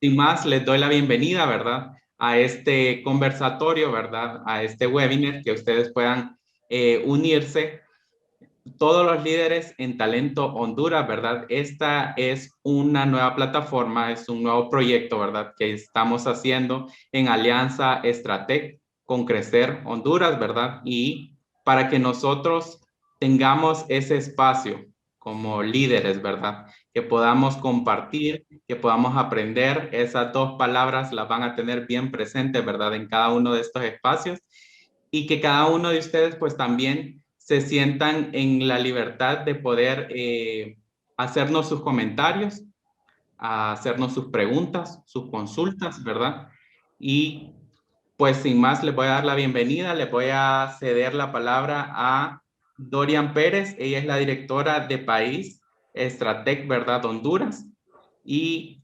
Sin más, les doy la bienvenida, ¿verdad? A este conversatorio, ¿verdad? A este webinar que ustedes puedan unirse. Todos los líderes en Talento Honduras, ¿verdad? Esta es una nueva plataforma, es un nuevo proyecto, ¿verdad? Que estamos haciendo en alianza Estratec con Crecer Honduras, ¿verdad? Y para que nosotros tengamos ese espacio como líderes, ¿verdad? Que podamos compartir, que podamos aprender. Esas dos palabras las van a tener bien presentes, ¿verdad? En cada uno de estos espacios y que cada uno de ustedes pues también se sientan en la libertad de poder hacernos sus comentarios, hacernos sus preguntas, sus consultas, ¿verdad? Y pues sin más, les voy a dar la bienvenida, les voy a ceder la palabra a Dorian Pérez, ella es la directora de País Estratec, ¿verdad? Honduras. Y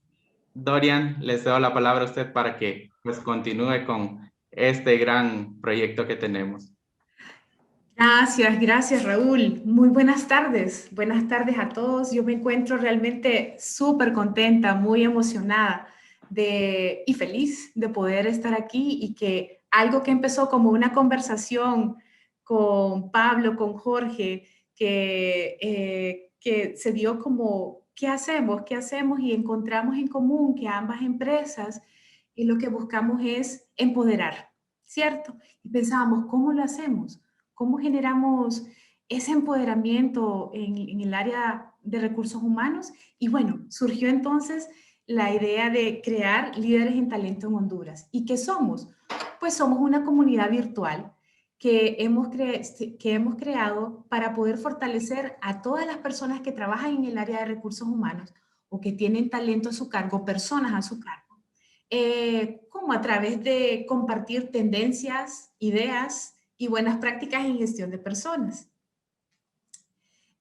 Dorian, le cedo la palabra a usted para que pues continúe con este gran proyecto que tenemos. Gracias, gracias Raúl. Muy buenas tardes a todos. Yo me encuentro realmente súper contenta, muy emocionada y feliz de poder estar aquí y que algo que empezó como una conversación con Pablo, con Jorge, que se dio como, ¿qué hacemos? ¿Qué hacemos? Y encontramos en común que ambas empresas y lo que buscamos es empoderar, ¿cierto? Y pensábamos, ¿cómo lo hacemos? ¿Cómo generamos ese empoderamiento en el área de recursos humanos? Y bueno, surgió entonces la idea de crear líderes en talento en Honduras. ¿Y qué somos? Pues somos una comunidad virtual que hemos creado para poder fortalecer a todas las personas que trabajan en el área de recursos humanos o que tienen talento a su cargo, personas a su cargo, como a través de compartir tendencias, ideas y buenas prácticas en gestión de personas.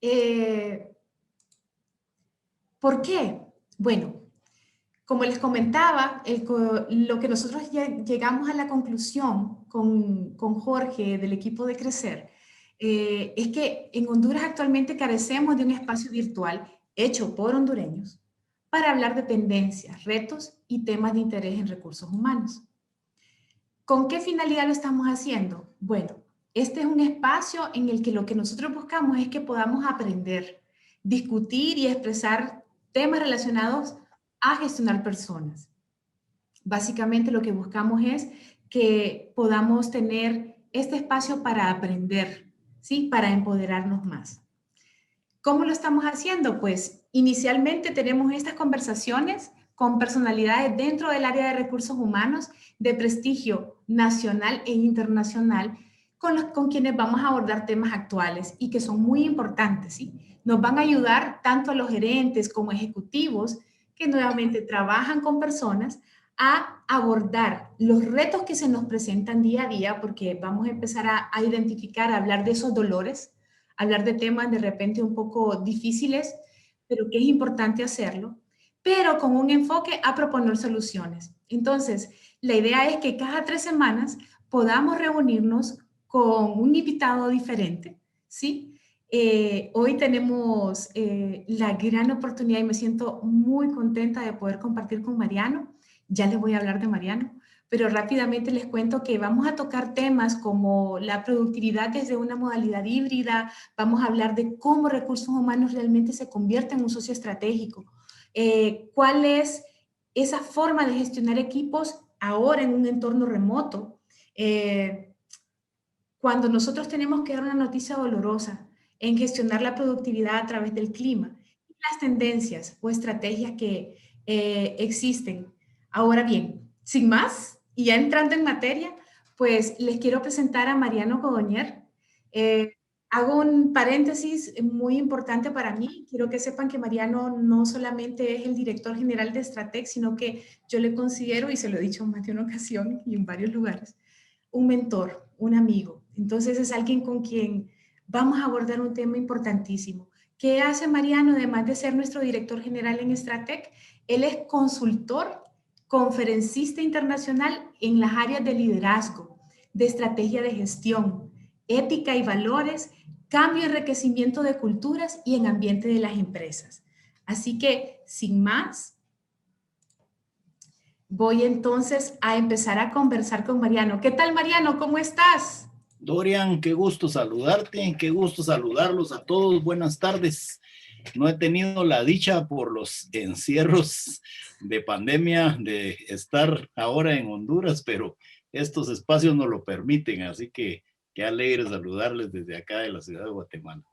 Eh, ¿Por qué? Bueno, como les comentaba, lo que nosotros llegamos a la conclusión con Jorge del equipo de Crecer es que en Honduras actualmente carecemos de un espacio virtual hecho por hondureños para hablar de tendencias, retos y temas de interés en recursos humanos. ¿Con qué finalidad lo estamos haciendo? Bueno, este es un espacio en el que lo que nosotros buscamos es que podamos aprender, discutir y expresar temas relacionados a gestionar personas. Básicamente lo que buscamos es que podamos tener este espacio para aprender, ¿sí? Para empoderarnos más. ¿Cómo lo estamos haciendo? Pues inicialmente tenemos estas conversaciones con personalidades dentro del área de recursos humanos de prestigio nacional e internacional con quienes vamos a abordar temas actuales y que son muy importantes. ¿Sí? Nos van a ayudar tanto a los gerentes como ejecutivos que nuevamente trabajan con personas a abordar los retos que se nos presentan día a día, porque vamos a empezar a identificar, a hablar de esos dolores, hablar de temas de repente un poco difíciles, pero que es importante hacerlo, pero con un enfoque a proponer soluciones. Entonces, la idea es que cada 3 semanas podamos reunirnos con un invitado diferente, ¿sí? Hoy tenemos la gran oportunidad y me siento muy contenta de poder compartir con Mariano. Ya les voy a hablar de Mariano, pero rápidamente les cuento que vamos a tocar temas como la productividad desde una modalidad híbrida, vamos a hablar de cómo recursos humanos realmente se convierten en un socio estratégico, cuál es esa forma de gestionar equipos ahora en un entorno remoto, cuando nosotros tenemos que dar una noticia dolorosa en gestionar la productividad a través del clima, y las tendencias o estrategias que existen. Ahora bien, sin más, y ya entrando en materia, pues les quiero presentar a Mariano Codoñer. Eh, Hago un paréntesis muy importante para mí. Quiero que sepan que Mariano no solamente es el director general de Stratec, sino que yo le considero, y se lo he dicho en más de una ocasión y en varios lugares, un mentor, un amigo. Entonces es alguien con quien vamos a abordar un tema importantísimo. ¿Qué hace Mariano además de ser nuestro director general en Stratec? Él es consultor, conferencista internacional en las áreas de liderazgo, de estrategia de gestión, ética y valores, cambio y enriquecimiento de culturas y en ambiente de las empresas. Así que, sin más, voy entonces a empezar a conversar con Mariano. ¿Qué tal, Mariano? ¿Cómo estás? Dorian, qué gusto saludarte, qué gusto saludarlos a todos. Buenas tardes. No he tenido la dicha por los encierros de pandemia de estar ahora en Honduras, pero estos espacios nos lo permiten, así que qué alegre saludarles desde acá de la ciudad de Guatemala.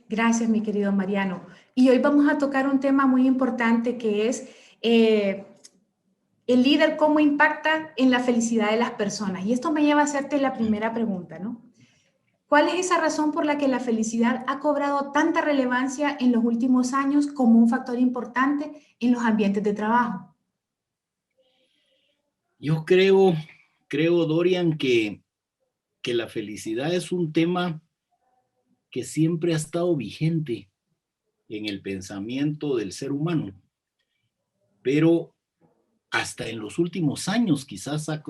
Gracias, mi querido Mariano. Y hoy vamos a tocar un tema muy importante que es el líder, cómo impacta en la felicidad de las personas. Y esto me lleva a hacerte la primera pregunta, ¿no? ¿Cuál es esa razón por la que la felicidad ha cobrado tanta relevancia en los últimos años como un factor importante en los ambientes de trabajo? Yo creo, Dorian, que la felicidad es un tema que siempre ha estado vigente en el pensamiento del ser humano, pero hasta en los últimos años quizás ha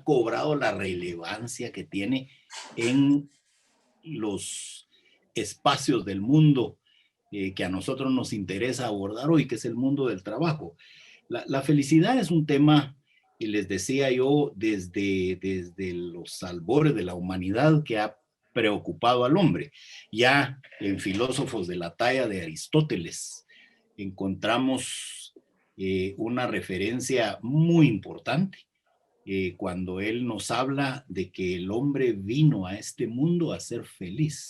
cobrado la relevancia que tiene en los espacios del mundo que a nosotros nos interesa abordar hoy, que es el mundo del trabajo. La felicidad es un tema, y les decía yo, desde los albores de la humanidad que ha preocupado al hombre. Ya en filósofos de la talla de Aristóteles encontramos una referencia muy importante cuando él nos habla de que el hombre vino a este mundo a ser feliz.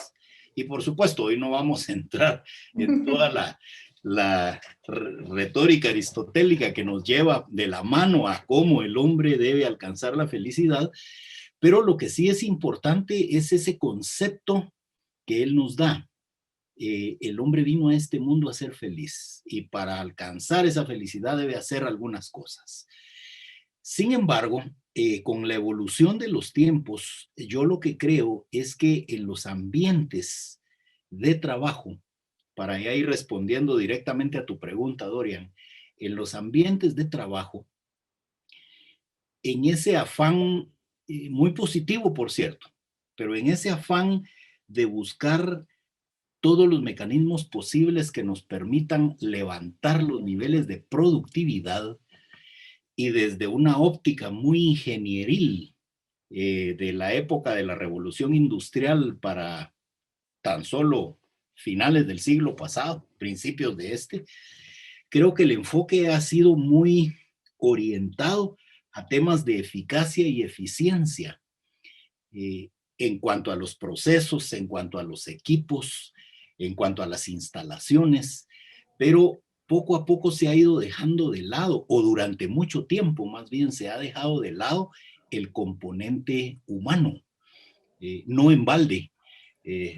Y por supuesto, hoy no vamos a entrar en toda la retórica aristotélica que nos lleva de la mano a cómo el hombre debe alcanzar la felicidad, pero lo que sí es importante es ese concepto que él nos da. El hombre vino a este mundo a ser feliz y para alcanzar esa felicidad debe hacer algunas cosas. Sin embargo, con la evolución de los tiempos, yo lo que creo es que en los ambientes de trabajo, para ya ir respondiendo directamente a tu pregunta, Dorian, en los ambientes de trabajo, en ese afán, muy positivo por cierto, pero en ese afán de buscar todos los mecanismos posibles que nos permitan levantar los niveles de productividad y desde una óptica muy ingenieril de la época de la revolución industrial para tan solo finales del siglo pasado, principios de este, creo que el enfoque ha sido muy orientado a temas de eficacia y eficiencia en cuanto a los procesos, en cuanto a los equipos, en cuanto a las instalaciones, pero poco a poco se ha ido dejando de lado, o durante mucho tiempo más bien se ha dejado de lado el componente humano, no en balde.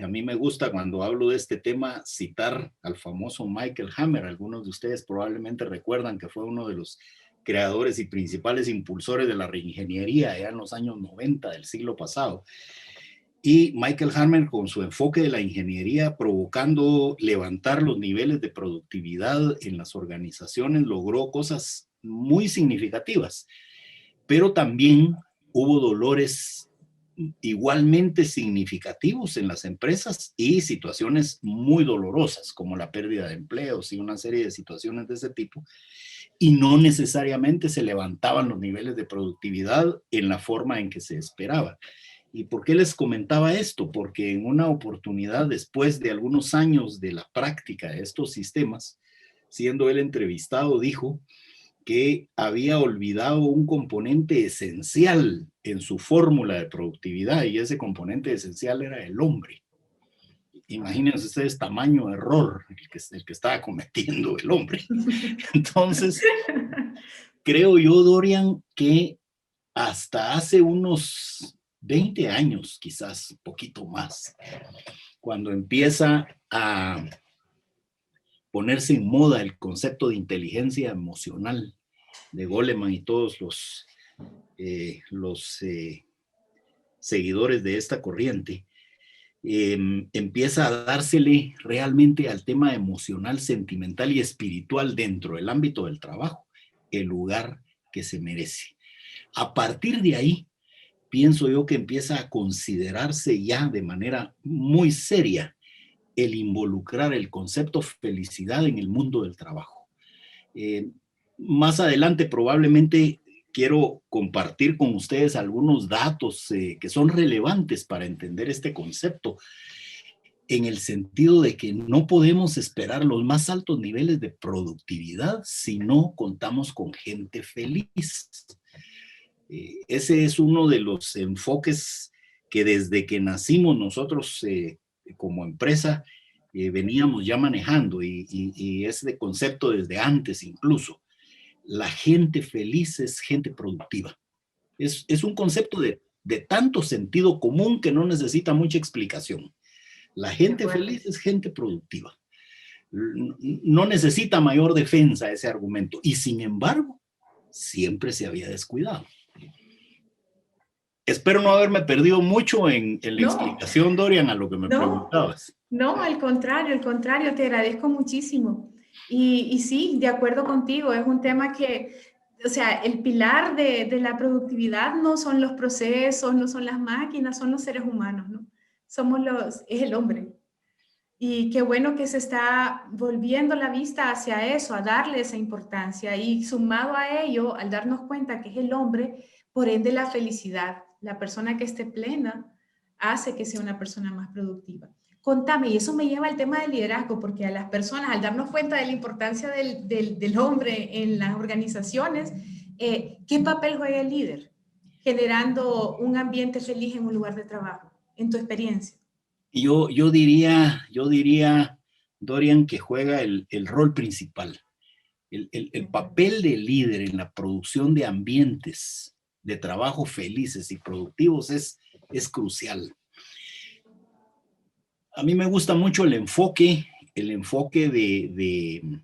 A mí me gusta cuando hablo de este tema citar al famoso Michael Hammer. Algunos de ustedes probablemente recuerdan que fue uno de los creadores y principales impulsores de la reingeniería ya en los años 90 del siglo pasado. Y Michael Hammer, con su enfoque de la ingeniería, provocando levantar los niveles de productividad en las organizaciones, logró cosas muy significativas. Pero también hubo dolores igualmente significativos en las empresas y situaciones muy dolorosas, como la pérdida de empleos y una serie de situaciones de ese tipo. Y no necesariamente se levantaban los niveles de productividad en la forma en que se esperaba. ¿Y por qué les comentaba esto? Porque en una oportunidad, después de algunos años de la práctica de estos sistemas, siendo él entrevistado, dijo que había olvidado un componente esencial en su fórmula de productividad, y ese componente esencial era el hombre. Imagínense ustedes tamaño error el que estaba cometiendo el hombre. Entonces, creo yo, Dorian, que hasta hace unos 20 años, quizás un poquito más, cuando empieza a ponerse en moda el concepto de inteligencia emocional de Goleman y todos los seguidores de esta corriente, empieza a dársele realmente al tema emocional, sentimental y espiritual dentro del ámbito del trabajo el lugar que se merece. A partir de ahí, pienso yo que empieza a considerarse ya de manera muy seria el involucrar el concepto felicidad en el mundo del trabajo. Más adelante probablemente quiero compartir con ustedes algunos datos que son relevantes para entender este concepto, en el sentido de que no podemos esperar los más altos niveles de productividad si no contamos con gente feliz. Ese es uno de los enfoques que desde que nacimos nosotros como empresa veníamos ya manejando, y es de concepto desde antes incluso. La gente feliz es gente productiva. Es un concepto de tanto sentido común que no necesita mucha explicación. La gente feliz es gente productiva. No necesita mayor defensa ese argumento, y sin embargo, siempre se había descuidado. Espero no haberme perdido mucho en la explicación, Dorian, a lo que me preguntabas. No, al contrario, te agradezco muchísimo. Y sí, de acuerdo contigo, es un tema que, o sea, el pilar de la productividad no son los procesos, no son las máquinas, son los seres humanos, ¿no? Es el hombre. Y qué bueno que se está volviendo la vista hacia eso, a darle esa importancia. Y sumado a ello, al darnos cuenta que es el hombre, por ende la felicidad, la persona que esté plena, hace que sea una persona más productiva. Contame, y eso me lleva al tema del liderazgo, porque a las personas, al darnos cuenta de la importancia del hombre en las organizaciones, ¿qué papel juega el líder generando un ambiente feliz en un lugar de trabajo, en tu experiencia? Yo diría, Dorian, que juega el rol principal. El papel de líder en la producción de ambientes de trabajo felices y productivos es crucial. A mí me gusta mucho el enfoque de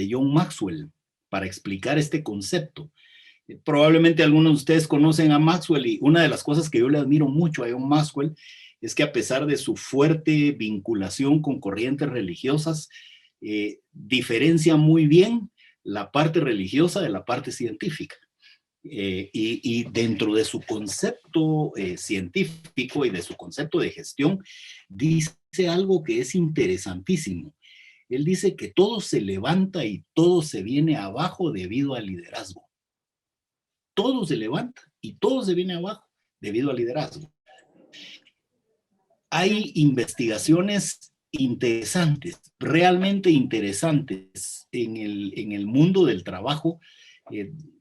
John Maxwell para explicar este concepto. Probablemente algunos de ustedes conocen a Maxwell, y una de las cosas que yo le admiro mucho a John Maxwell es que, a pesar de su fuerte vinculación con corrientes religiosas, diferencia muy bien la parte religiosa de la parte científica. Y dentro de su concepto científico y de su concepto de gestión, dice algo que es interesantísimo. Él dice que todo se levanta y todo se viene abajo debido al liderazgo. Todo se levanta y todo se viene abajo debido al liderazgo. Hay investigaciones interesantes, realmente interesantes en el mundo del trabajo.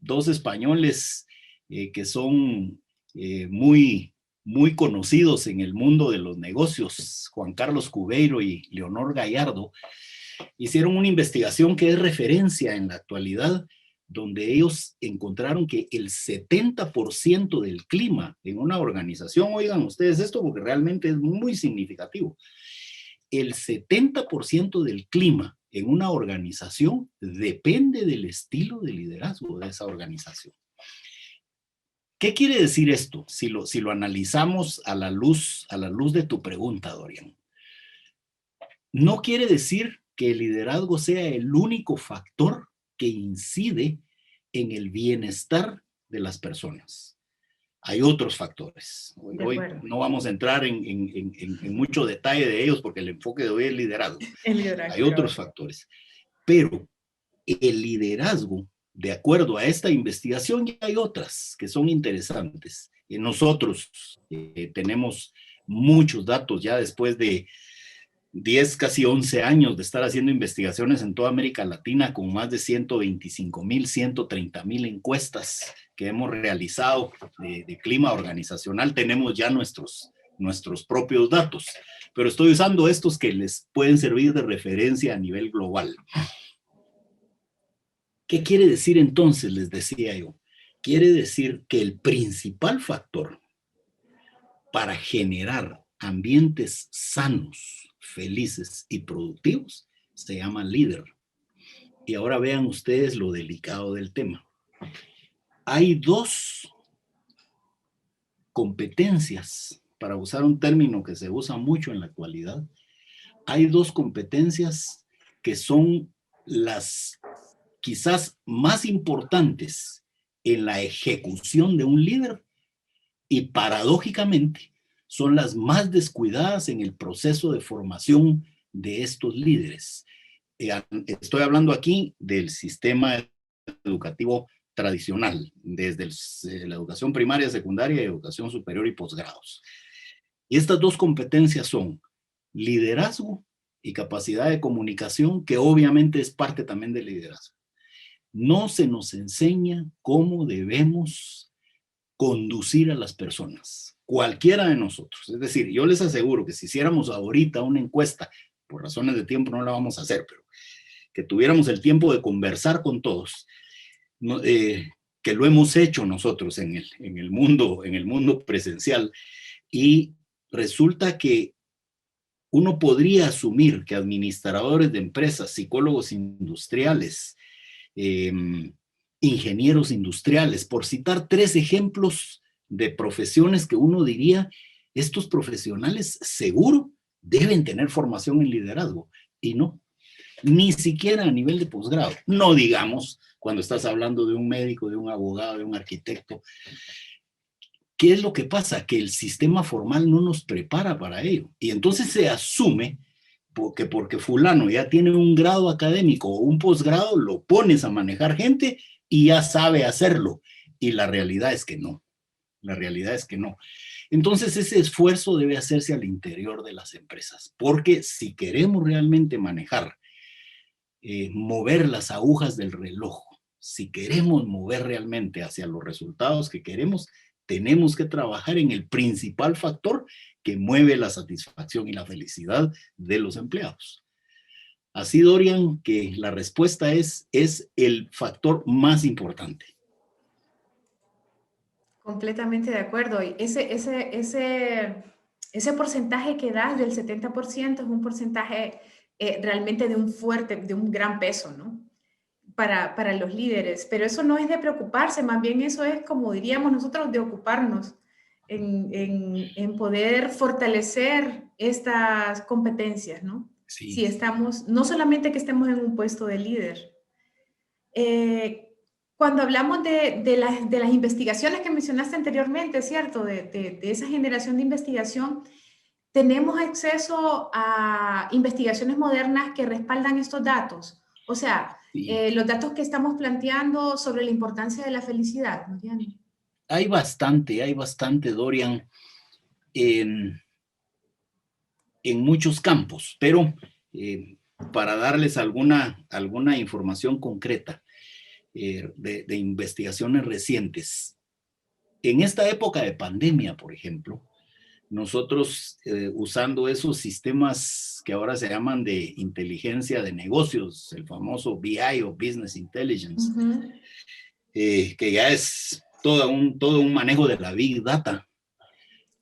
Dos españoles que son muy conocidos en el mundo de los negocios, Juan Carlos Cubeiro y Leonor Gallardo, hicieron una investigación que es referencia en la actualidad, donde ellos encontraron que el 70% del clima en una organización, oigan ustedes esto porque realmente es muy significativo, el 70% del clima en una organización depende del estilo de liderazgo de esa organización. ¿Qué quiere decir esto? Si lo analizamos a la luz de tu pregunta, Dorian. No quiere decir que el liderazgo sea el único factor que incide en el bienestar de las personas. Hay otros factores. Hoy no vamos a entrar en mucho detalle de ellos porque el enfoque de hoy es liderazgo. Hay otros factores. Pero el liderazgo, de acuerdo a esta investigación, ya hay otras que son interesantes. Nosotros tenemos muchos datos ya después de 10, casi 11 años de estar haciendo investigaciones en toda América Latina, con más de 125,000, 130,000 encuestas que hemos realizado de clima organizacional. Tenemos ya nuestros propios datos, pero estoy usando estos que les pueden servir de referencia a nivel global. ¿Qué quiere decir entonces? Les decía yo. Quiere decir que el principal factor para generar ambientes sanos, felices y productivos se llama líder. Y ahora vean ustedes lo delicado del tema. Hay dos competencias, para usar un término que se usa mucho en la actualidad, hay dos competencias que son las quizás más importantes en la ejecución de un líder, y paradójicamente son las más descuidadas en el proceso de formación de estos líderes. Estoy hablando aquí del sistema educativo tradicional, desde la educación primaria, secundaria, educación superior y posgrados. Y estas dos competencias son liderazgo y capacidad de comunicación, que obviamente es parte también del liderazgo. No se nos enseña cómo debemos conducir a las personas, cualquiera de nosotros. Es decir, yo les aseguro que si hiciéramos ahorita una encuesta, por razones de tiempo no la vamos a hacer, pero que tuviéramos el tiempo de conversar con todos, que lo hemos hecho nosotros en el mundo presencial, y resulta que uno podría asumir que administradores de empresas, psicólogos industriales, ingenieros industriales, por citar 3 ejemplos de profesiones que uno diría, estos profesionales seguro deben tener formación en liderazgo, y no, ni siquiera a nivel de posgrado. No digamos cuando estás hablando de un médico, de un abogado, de un arquitecto. ¿Qué es lo que pasa? Que el sistema formal no nos prepara para ello. Y entonces se asume que porque fulano ya tiene un grado académico o un posgrado, lo pones a manejar gente y ya sabe hacerlo. Y la realidad es que no. La realidad es que no. Entonces ese esfuerzo debe hacerse al interior de las empresas. Porque si queremos realmente manejar, mover las agujas del reloj, si queremos mover realmente hacia los resultados que queremos, tenemos que trabajar en el principal factor que mueve la satisfacción y la felicidad de los empleados. Así, Dorian, que la respuesta es el factor más importante. Completamente de acuerdo. Y ese porcentaje que das del 70% es un porcentaje realmente de un gran peso, ¿no? Para los líderes. Pero eso no es de preocuparse, más bien eso es, como diríamos nosotros, de ocuparnos en poder fortalecer estas competencias, ¿no? Sí. Si estamos, no solamente que estemos en un puesto de líder. Cuando hablamos de las investigaciones que mencionaste anteriormente, ¿cierto? De esa generación de investigación, tenemos acceso a investigaciones modernas que respaldan estos datos. O sea, Sí. los datos que estamos planteando sobre la importancia de la felicidad, ¿no? Hay bastante, Dorian, en muchos campos, pero para darles alguna información concreta de investigaciones recientes. En esta época de pandemia, por ejemplo, nosotros usando esos sistemas que ahora se llaman de inteligencia de negocios, el famoso BI o Business Intelligence, que ya es todo un manejo de la Big Data,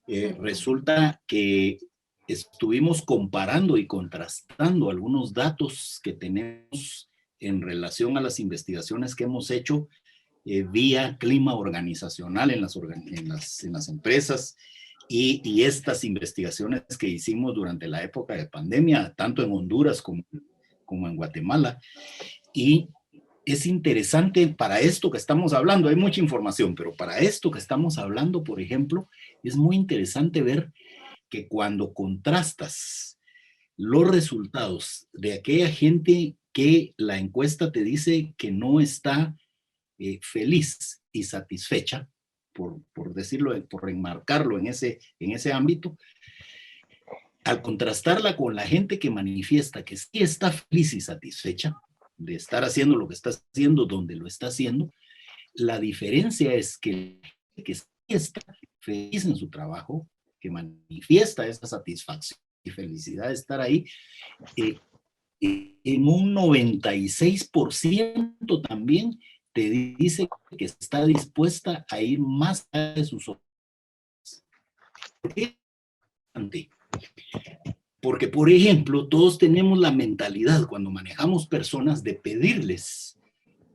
resulta que estuvimos comparando y contrastando algunos datos que tenemos en relación a las investigaciones que hemos hecho vía clima organizacional en las empresas y estas investigaciones que hicimos durante la época de pandemia, tanto en Honduras como en Guatemala. Y es interesante para esto que estamos hablando, hay mucha información, pero para esto que estamos hablando, por ejemplo, es muy interesante ver que cuando contrastas los resultados de aquella gente que la encuesta te dice que no está feliz y satisfecha, por decirlo, por enmarcarlo en ese ámbito, al contrastarla con la gente que manifiesta que sí está feliz y satisfecha de estar haciendo lo que está haciendo donde lo está haciendo, la diferencia es que sí está feliz en su trabajo, que manifiesta esa satisfacción y felicidad de estar ahí, en un 96% también te dice que está dispuesta a ir más allá de sus objetivos. ¿Por qué? Porque, por ejemplo, todos tenemos la mentalidad cuando manejamos personas de pedirles,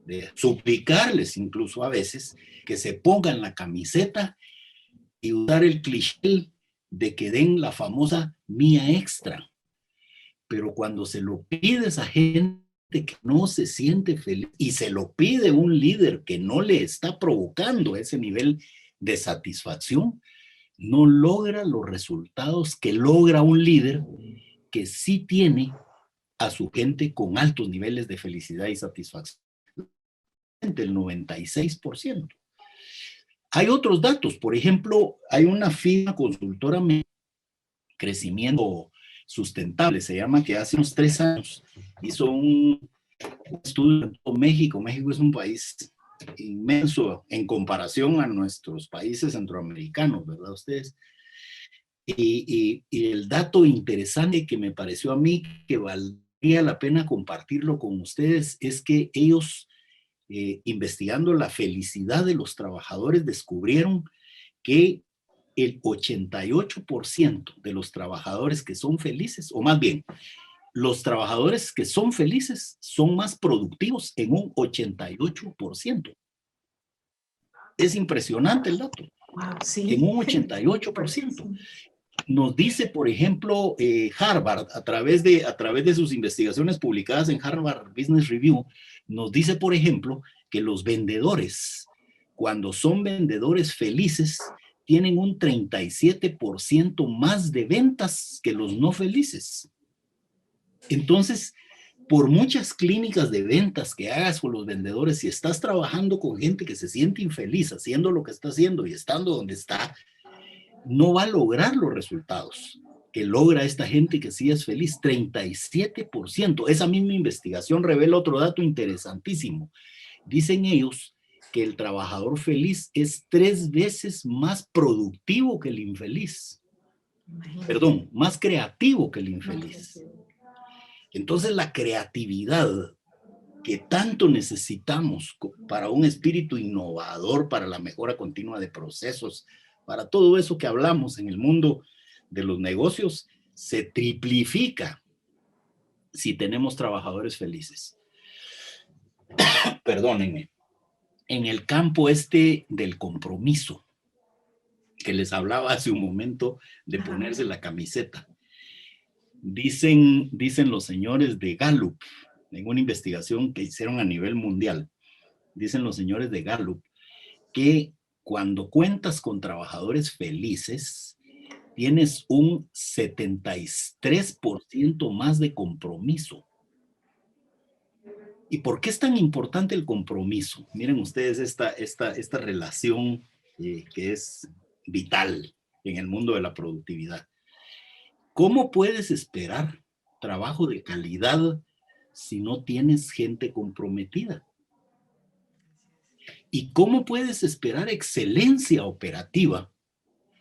de suplicarles incluso a veces, que se pongan la camiseta y usar el cliché de que den la famosa mía extra. Pero cuando se lo pides a gente que no se siente feliz y se lo pide un líder que no le está provocando ese nivel de satisfacción, no logra los resultados que logra un líder que sí tiene a su gente con altos niveles de felicidad y satisfacción. el 96%. Hay otros datos, por ejemplo, hay una firma consultora Crecimiento Sustentable, se llama, que hace unos 3 años hizo un estudio en México. México es un país inmenso en comparación a nuestros países centroamericanos, ¿verdad ustedes? Y el dato interesante que me pareció a mí que valdría la pena compartirlo con ustedes es que ellos, investigando la felicidad de los trabajadores, descubrieron que el 88% de los trabajadores que son felices, o más bien, los trabajadores que son felices son más productivos en un 88%. Es impresionante el dato. Wow, sí. En un 88%. Nos dice, por ejemplo, Harvard, a través de sus investigaciones publicadas en Harvard Business Review, nos dice, por ejemplo, que los vendedores, cuando son vendedores felices, tienen un 37% más de ventas que los no felices. Entonces, por muchas clínicas de ventas que hagas con los vendedores, si estás trabajando con gente que se siente infeliz haciendo lo que está haciendo y estando donde está, no va a lograr los resultados que logra esta gente que sí es feliz. 37%. Esa misma investigación revela otro dato interesantísimo. Dicen ellos que el trabajador feliz es 3 veces más productivo que el infeliz. Perdón, más creativo que el infeliz. Entonces la creatividad que tanto necesitamos para un espíritu innovador, para la mejora continua de procesos, para todo eso que hablamos en el mundo de los negocios, se triplifica si tenemos trabajadores felices. Perdónenme. En el campo del compromiso, que les hablaba hace un momento de ponerse la camiseta, dicen los señores de Gallup, en una investigación que hicieron a nivel mundial, dicen los señores de Gallup que cuando cuentas con trabajadores felices, tienes un 73% más de compromiso. ¿Y por qué es tan importante el compromiso? Miren ustedes esta relación que es vital en el mundo de la productividad. ¿Cómo puedes esperar trabajo de calidad si no tienes gente comprometida? ¿Y cómo puedes esperar excelencia operativa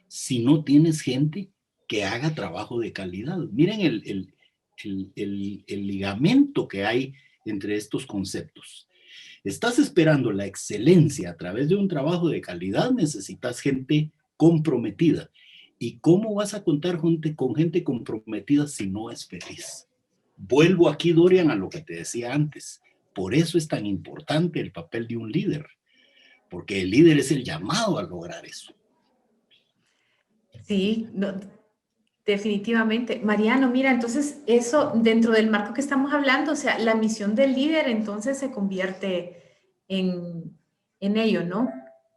si no tienes gente que haga trabajo de calidad? Miren el ligamento que hay entre estos conceptos. Estás esperando la excelencia a través de un trabajo de calidad, necesitas gente comprometida. ¿Y cómo vas a contar con gente comprometida si no es feliz? Vuelvo aquí, Dorian, a lo que te decía antes. Por eso es tan importante el papel de un líder, porque el líder es el llamado a lograr eso. Sí, no, definitivamente. Mariano, mira, entonces eso dentro del marco que estamos hablando, o sea, la misión del líder entonces se convierte en ello, ¿no?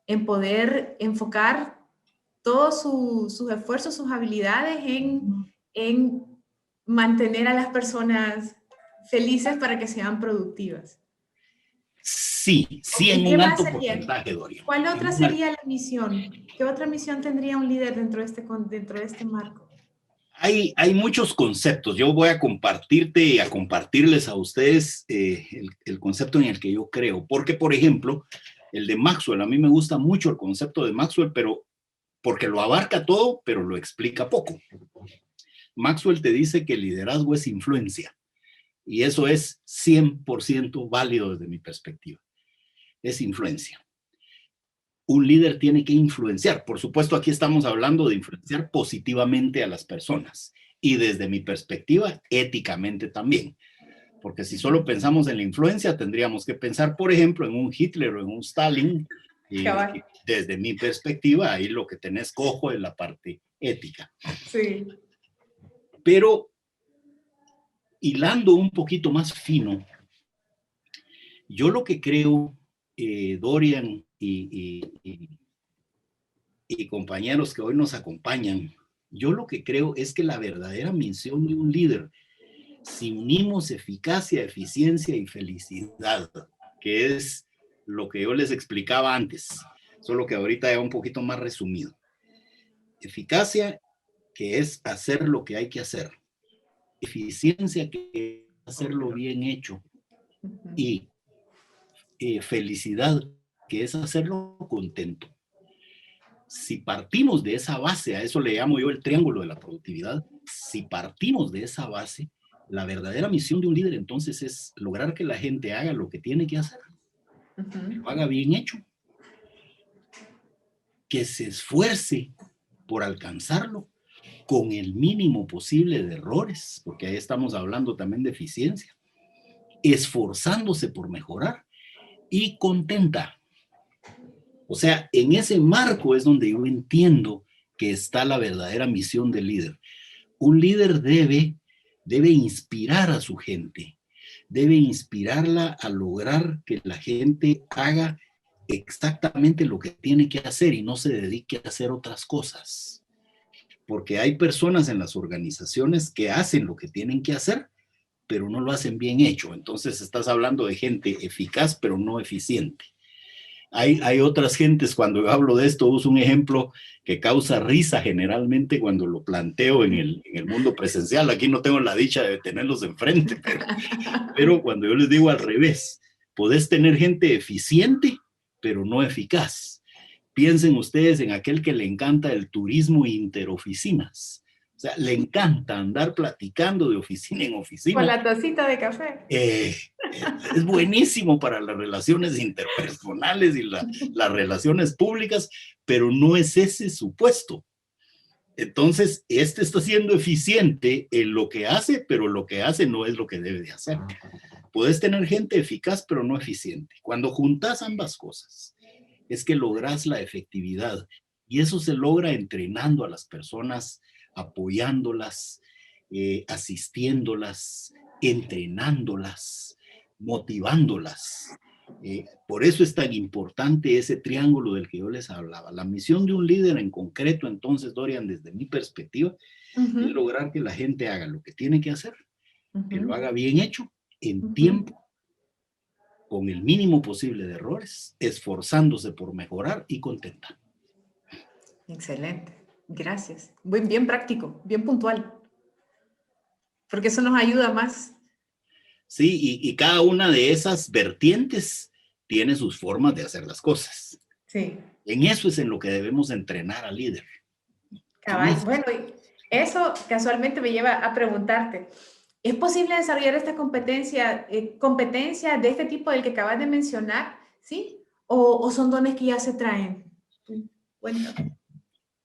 En poder enfocar todos sus esfuerzos, sus habilidades en mantener a las personas felices para que sean productivas. Sí, en un alto porcentaje, Dorian. ¿Cuál otra sería la misión? ¿Qué otra misión tendría un líder dentro de este marco? Hay muchos conceptos. Yo voy a compartirte y a compartirles a ustedes el concepto en el que yo creo. Porque, por ejemplo, el de Maxwell, a mí me gusta mucho el concepto de Maxwell, pero porque lo abarca todo, pero lo explica poco. Maxwell te dice que el liderazgo es influencia. Y eso es 100% válido desde mi perspectiva. Es influencia. Un líder tiene que influenciar. Por supuesto, aquí estamos hablando de influenciar positivamente a las personas. Y desde mi perspectiva, éticamente también. Porque si solo pensamos en la influencia, tendríamos que pensar, por ejemplo, en un Hitler o en un Stalin. Y desde mi perspectiva, ahí lo que tenés cojo es la parte ética. Sí. Pero hilando un poquito más fino, yo lo que creo, Dorian y compañeros que hoy nos acompañan, yo lo que creo es que la verdadera misión de un líder, si unimos eficacia, eficiencia y felicidad, que es lo que yo les explicaba antes, solo que ahorita ya un poquito más resumido. Eficacia, que es hacer lo que hay que hacer. Eficiencia, que es hacerlo bien hecho. Y felicidad, que es hacerlo contento. Si partimos de esa base, a eso le llamo yo el triángulo de la productividad, si partimos de esa base, la verdadera misión de un líder entonces es lograr que la gente haga lo que tiene que hacer, que lo haga bien hecho, que se esfuerce por alcanzarlo con el mínimo posible de errores, porque ahí estamos hablando también de eficiencia, esforzándose por mejorar y contenta. O sea, en ese marco es donde yo entiendo que está la verdadera misión del líder. Un líder debe inspirar a su gente, debe inspirarla a lograr que la gente haga exactamente lo que tiene que hacer y no se dedique a hacer otras cosas. Porque hay personas en las organizaciones que hacen lo que tienen que hacer, pero no lo hacen bien hecho. Entonces estás hablando de gente eficaz, pero no eficiente. Hay otras gentes, cuando yo hablo de esto, uso un ejemplo que causa risa generalmente cuando lo planteo en el mundo presencial. Aquí no tengo la dicha de tenerlos enfrente, pero cuando yo les digo al revés, podés tener gente eficiente, pero no eficaz. Piensen ustedes en aquel que le encanta el turismo interoficinas. O sea, le encanta andar platicando de oficina en oficina. Con la tacita de café. Es buenísimo para las relaciones interpersonales y las relaciones públicas, pero no es ese su puesto. Entonces, este está siendo eficiente en lo que hace, pero lo que hace no es lo que debe de hacer. Puedes tener gente eficaz, pero no eficiente. Cuando juntas ambas cosas, es que logras la efectividad. Y eso se logra entrenando a las personas, apoyándolas, asistiéndolas, entrenándolas, motivándolas. Por eso es tan importante ese triángulo del que yo les hablaba. La misión de un líder en concreto, entonces, Dorian, desde mi perspectiva, es lograr que la gente haga lo que tiene que hacer, que lo haga bien hecho, en tiempo, con el mínimo posible de errores, esforzándose por mejorar y contenta. Excelente, gracias. Bien práctico, bien puntual. Porque eso nos ayuda más. Sí, y cada una de esas vertientes tiene sus formas de hacer las cosas. Sí. En eso es en lo que debemos entrenar al líder. Cabal. Bueno, eso casualmente me lleva a preguntarte, ¿es posible desarrollar esta competencia de este tipo del que acabas de mencionar? ¿Sí? ¿O son dones que ya se traen? Cuéntame.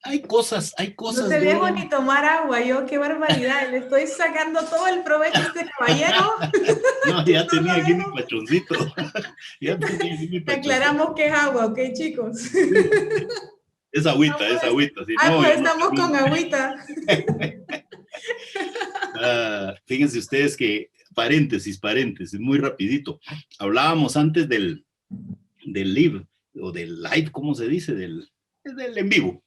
Hay cosas. No te dejo ni tomar agua, yo, qué barbaridad, le estoy sacando todo el provecho a este caballero. No, ya tenía aquí mi pachoncito. Aclaramos que es agua, ¿ok, chicos? Sí. Es agüita, es agüita. Si no, pues estamos con agüita. Fíjense ustedes que, paréntesis, muy rapidito. Hablábamos antes del live, o del live, ¿cómo se dice? Del en vivo.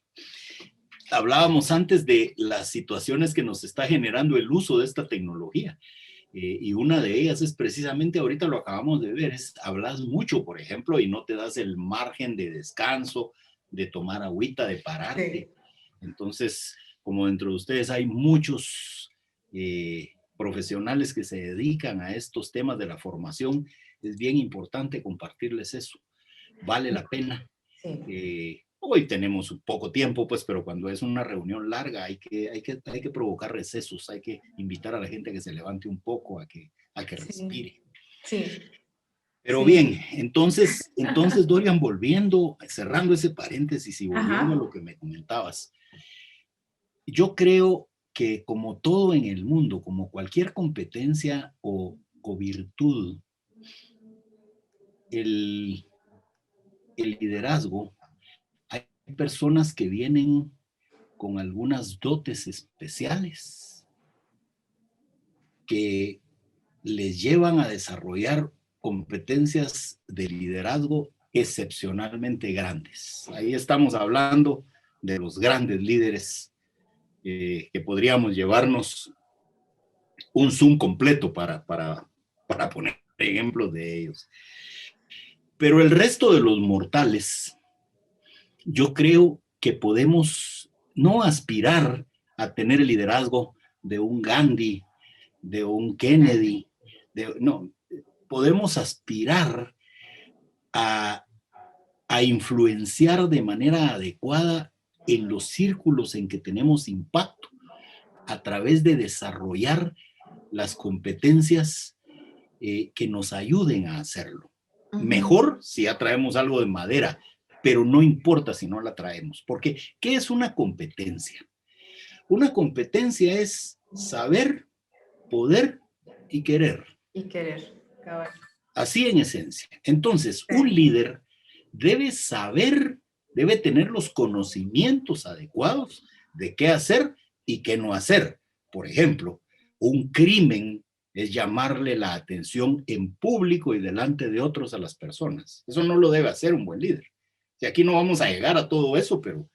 Hablábamos antes de las situaciones que nos está generando el uso de esta tecnología. Y una de ellas es precisamente, ahorita lo acabamos de ver, hablas mucho, por ejemplo, y no te das el margen de descanso, de tomar agüita, de pararte. Sí. Entonces, como dentro de ustedes hay muchos profesionales que se dedican a estos temas de la formación, es bien importante compartirles eso. Vale la pena. Sí. Hoy tenemos poco tiempo, pues, pero cuando es una reunión larga hay que provocar recesos, hay que invitar a la gente a que se levante un poco, a que respire. Sí. Pero sí. Bien, entonces, Dorian, cerrando ese paréntesis y volviendo a lo que me comentabas, yo creo que como todo en el mundo, como cualquier competencia o virtud, el liderazgo, hay personas que vienen con algunas dotes especiales que les llevan a desarrollar competencias de liderazgo excepcionalmente grandes. Ahí estamos hablando de los grandes líderes que podríamos llevarnos un Zoom completo para poner ejemplos de ellos. Pero el resto de los mortales, yo creo que podemos no aspirar a tener el liderazgo de un Gandhi, de un Kennedy, no, podemos aspirar a influenciar de manera adecuada en los círculos en que tenemos impacto a través de desarrollar las competencias que nos ayuden a hacerlo. Mejor si ya traemos algo de madera, pero no importa si no la traemos, porque ¿qué es una competencia? Una competencia es saber, poder y querer. Y querer, cabal. Así en esencia. Entonces, un líder debe saber, debe tener los conocimientos adecuados de qué hacer y qué no hacer. Por ejemplo, un crimen es llamarle la atención en público y delante de otros a las personas. Eso no lo debe hacer un buen líder. Y aquí no vamos a llegar a todo eso, pero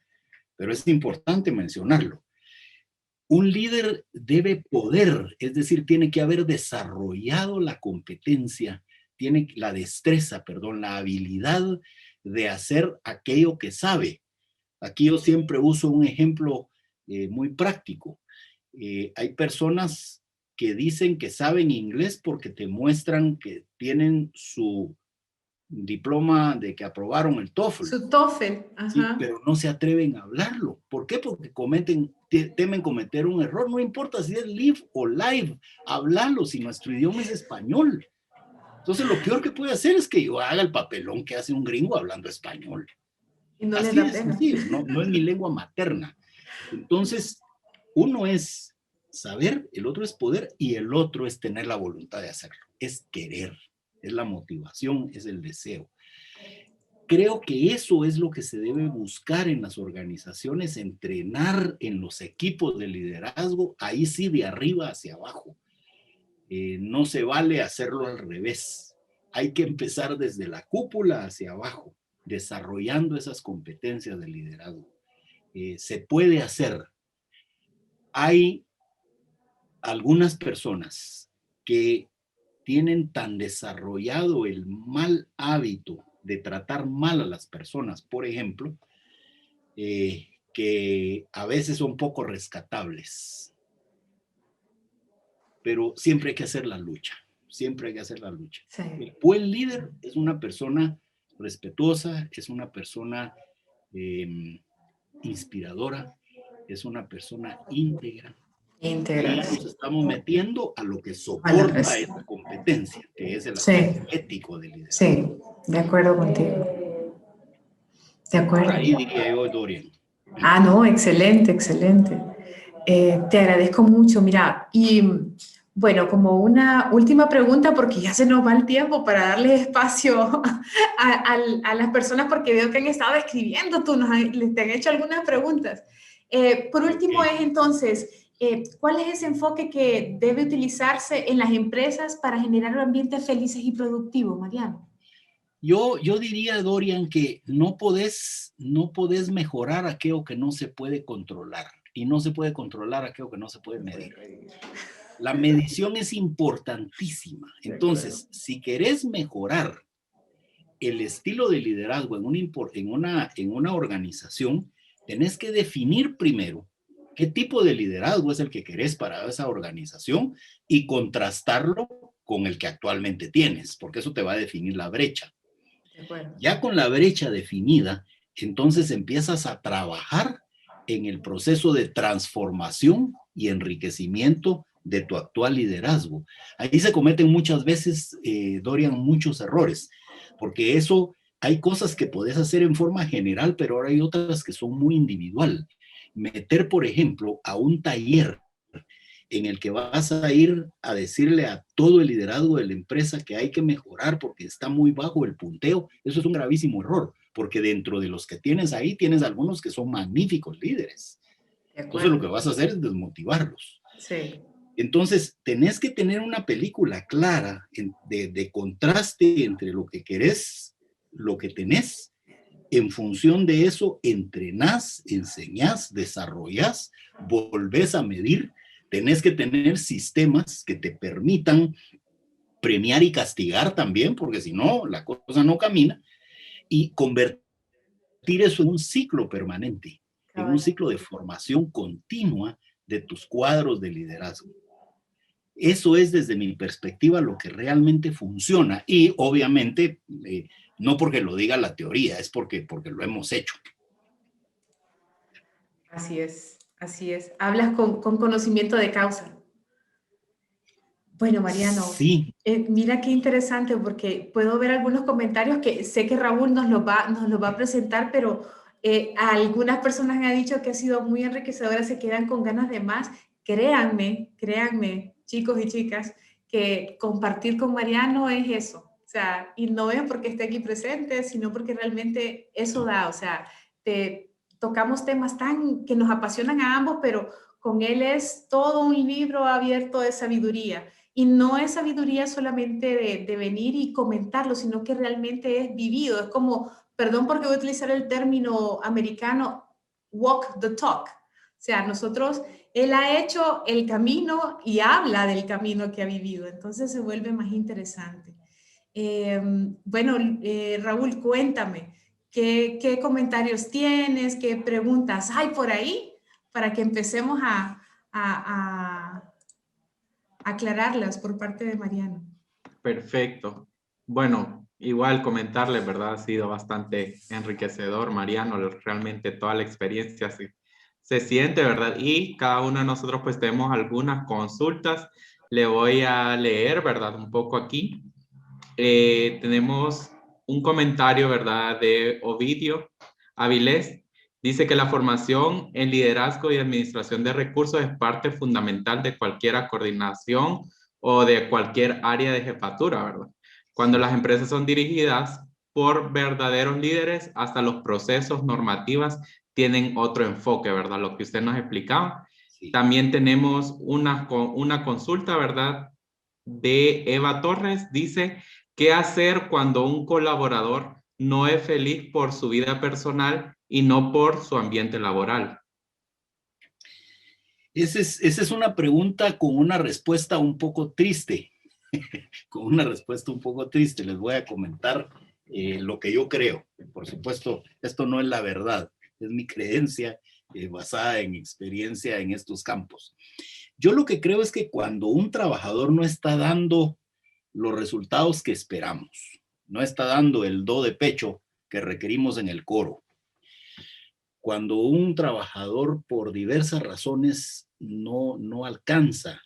es importante mencionarlo. Un líder debe poder, es decir, tiene que haber desarrollado la competencia, tiene la destreza, perdón, la habilidad de hacer aquello que sabe. Aquí yo siempre uso un ejemplo muy práctico. Hay personas que dicen que saben inglés porque te muestran que tienen su diploma de que aprobaron el TOEFL. Su TOEFL, ajá. Sí, pero no se atreven a hablarlo. ¿Por qué? Porque temen cometer un error. No importa si es live o live, háblalo si nuestro idioma es español. Entonces lo peor que puede hacer es que yo haga el papelón que hace un gringo hablando español. Y no así de sencillo, no es mi lengua materna. Entonces, uno es saber, el otro es poder y el otro es tener la voluntad de hacerlo. Es querer, es la motivación, es el deseo. Creo que eso es lo que se debe buscar en las organizaciones, entrenar en los equipos de liderazgo, ahí sí de arriba hacia abajo. No se vale hacerlo al revés. Hay que empezar desde la cúpula hacia abajo, desarrollando esas competencias de liderazgo. Se puede hacer. Hay algunas personas que tienen tan desarrollado el mal hábito de tratar mal a las personas, por ejemplo, que a veces son poco rescatables. Pero siempre hay que hacer la lucha, siempre hay que hacer la lucha. Sí. El buen líder es una persona respetuosa, es una persona inspiradora, es una persona íntegra. Y nos estamos metiendo a lo que soporta esa competencia, que es el aspecto ético del liderazgo. Sí, de acuerdo contigo. De acuerdo. Por ahí diría yo, Dorian. Ah, no, excelente, excelente. Te agradezco mucho. Mira, y bueno, como una última pregunta, porque ya se nos va el tiempo para darle espacio a las personas, porque veo que han estado escribiendo, te han hecho algunas preguntas. Por último es entonces, ¿cuál es ese enfoque que debe utilizarse en las empresas para generar ambientes felices y productivos, Mariano? Yo diría, Dorian, que no podés mejorar aquello que no se puede controlar, y no se puede controlar aquello que no se puede medir. La medición es importantísima. Entonces, si querés mejorar el estilo de liderazgo en una organización, tenés que definir primero qué tipo de liderazgo es el que querés para esa organización y contrastarlo con el que actualmente tienes, porque eso te va a definir la brecha. Ya con la brecha definida, entonces empiezas a trabajar en el proceso de transformación y enriquecimiento de tu actual liderazgo. Ahí se cometen muchas veces, Dorian, muchos errores, porque hay cosas que podés hacer en forma general, pero ahora hay otras que son muy individual. Meter, por ejemplo, a un taller en el que vas a ir a decirle a todo el liderazgo de la empresa que hay que mejorar porque está muy bajo el punteo, eso es un gravísimo error, porque dentro de los que tienes ahí, tienes algunos que son magníficos líderes. Entonces lo que vas a hacer es desmotivarlos. Sí. Entonces, tenés que tener una película clara de contraste entre lo que querés, lo que tenés. En función de eso, entrenás, enseñás, desarrollás, volvés a medir. Tenés que tener sistemas que te permitan premiar y castigar también, porque si no, la cosa no camina, y convertir eso en un ciclo permanente, en un ciclo de formación continua de tus cuadros de liderazgo. Eso es, desde mi perspectiva, lo que realmente funciona, y obviamente no porque lo diga la teoría, es porque lo hemos hecho. Así es, así es. Hablas con conocimiento de causa. Bueno, Mariano, sí. Mira qué interesante, porque puedo ver algunos comentarios que sé que Raúl nos lo va a presentar, pero a algunas personas me han dicho que ha sido muy enriquecedora, se quedan con ganas de más. Créanme, chicos y chicas, que compartir con Mariano es eso. O sea, y no es porque esté aquí presente, sino porque realmente eso da. O sea, tocamos temas que nos apasionan a ambos, pero con él es todo un libro abierto de sabiduría. Y no es sabiduría solamente de venir y comentarlo, sino que realmente es vivido. Es como, perdón porque voy a utilizar el término americano, walk the talk. O sea, él ha hecho el camino y habla del camino que ha vivido. Entonces se vuelve más interesante. Bueno, Raúl, cuéntame, ¿qué comentarios tienes? ¿Qué preguntas hay por ahí? Para que empecemos a aclararlas por parte de Mariano. Perfecto. Bueno, igual comentarles, ¿verdad? Ha sido bastante enriquecedor, Mariano, realmente toda la experiencia se siente, ¿verdad? Y cada uno de nosotros pues tenemos algunas consultas. Le voy a leer, ¿verdad? Un poco aquí. Tenemos un comentario, ¿verdad? De Ovidio Avilés. Dice que la formación en liderazgo y administración de recursos es parte fundamental de cualquier coordinación o de cualquier área de jefatura, ¿verdad? Cuando las empresas son dirigidas por verdaderos líderes, hasta los procesos normativos tienen otro enfoque, ¿verdad? Lo que usted nos explicaba. Sí. También tenemos una consulta, ¿verdad? De Eva Torres. Dice, ¿qué hacer cuando un colaborador no es feliz por su vida personal y no por su ambiente laboral? Esa es una pregunta con una respuesta un poco triste. Con una respuesta un poco triste. Les voy a comentar lo que yo creo. Por supuesto, esto no es la verdad. Es mi creencia basada en experiencia en estos campos. Yo lo que creo es que cuando un trabajador no está dando los resultados que esperamos, no está dando el do de pecho que requerimos en el coro, cuando un trabajador por diversas razones no alcanza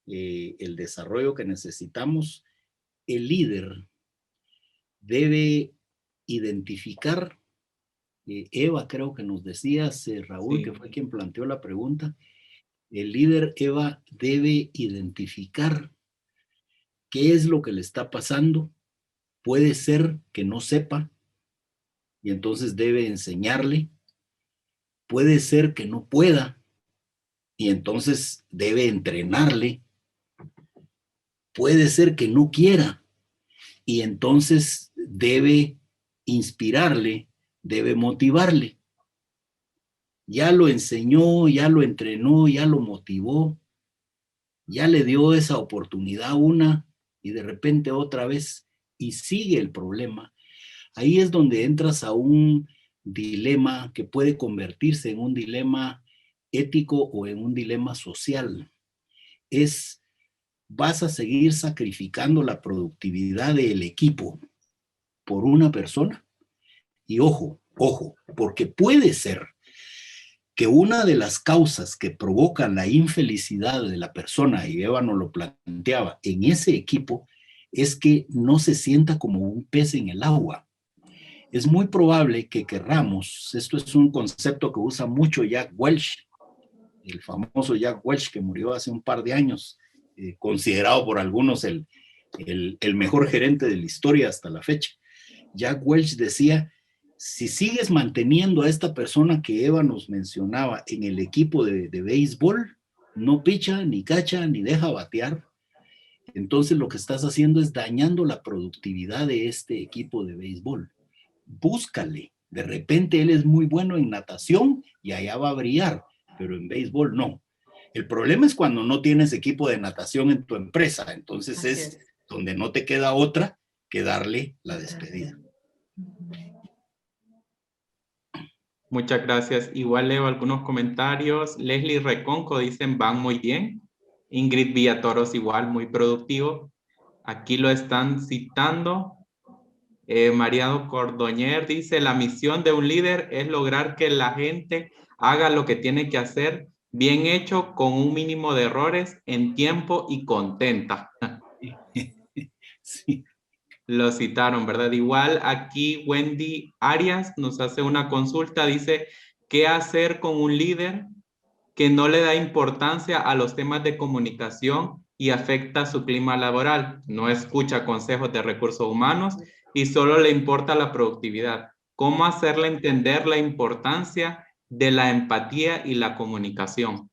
el desarrollo que necesitamos, el líder debe identificar, Eva creo que nos decías, Raúl, sí, que fue quien planteó la pregunta, el líder, Eva, debe identificar qué es lo que le está pasando. Puede ser que no sepa y entonces debe enseñarle. Puede ser que no pueda y entonces debe entrenarle. Puede ser que no quiera y entonces debe inspirarle, debe motivarle. Ya lo enseñó, ya lo entrenó, ya lo motivó, ya le dio esa oportunidad una y de repente otra vez y sigue el problema. Ahí es donde entras a un dilema que puede convertirse en un dilema ético o en un dilema social. ¿Vas a seguir sacrificando la productividad del equipo por una persona? Y ojo, porque puede ser que una de las causas que provocan la infelicidad de la persona, y Eva nos lo planteaba, en ese equipo, es que no se sienta como un pez en el agua. Es muy probable que querramos, esto es un concepto que usa mucho Jack Welch, el famoso Jack Welch que murió hace un par de años, considerado por algunos el mejor gerente de la historia hasta la fecha. Jack Welch decía, si sigues manteniendo a esta persona que Eva nos mencionaba en el equipo de béisbol, no picha, ni cacha, ni deja batear, entonces lo que estás haciendo es dañando la productividad de este equipo de béisbol. Búscale, de repente él es muy bueno en natación y allá va a brillar, pero en béisbol no. El problema es cuando no tienes equipo de natación en tu empresa, entonces donde no te queda otra que darle la despedida. Muchas gracias. Igual leo algunos comentarios. Leslie Reconco dicen van muy bien. Ingrid Villatoros igual, muy productivo. Aquí lo están citando. Mariano Cordoñer dice, la misión de un líder es lograr que la gente haga lo que tiene que hacer, bien hecho, con un mínimo de errores, en tiempo y contenta. Sí. Lo citaron, ¿verdad? Igual aquí Wendy Arias nos hace una consulta, dice, ¿qué hacer con un líder que no le da importancia a los temas de comunicación y afecta su clima laboral? No escucha consejos de recursos humanos y solo le importa la productividad. ¿Cómo hacerle entender la importancia de la empatía y la comunicación?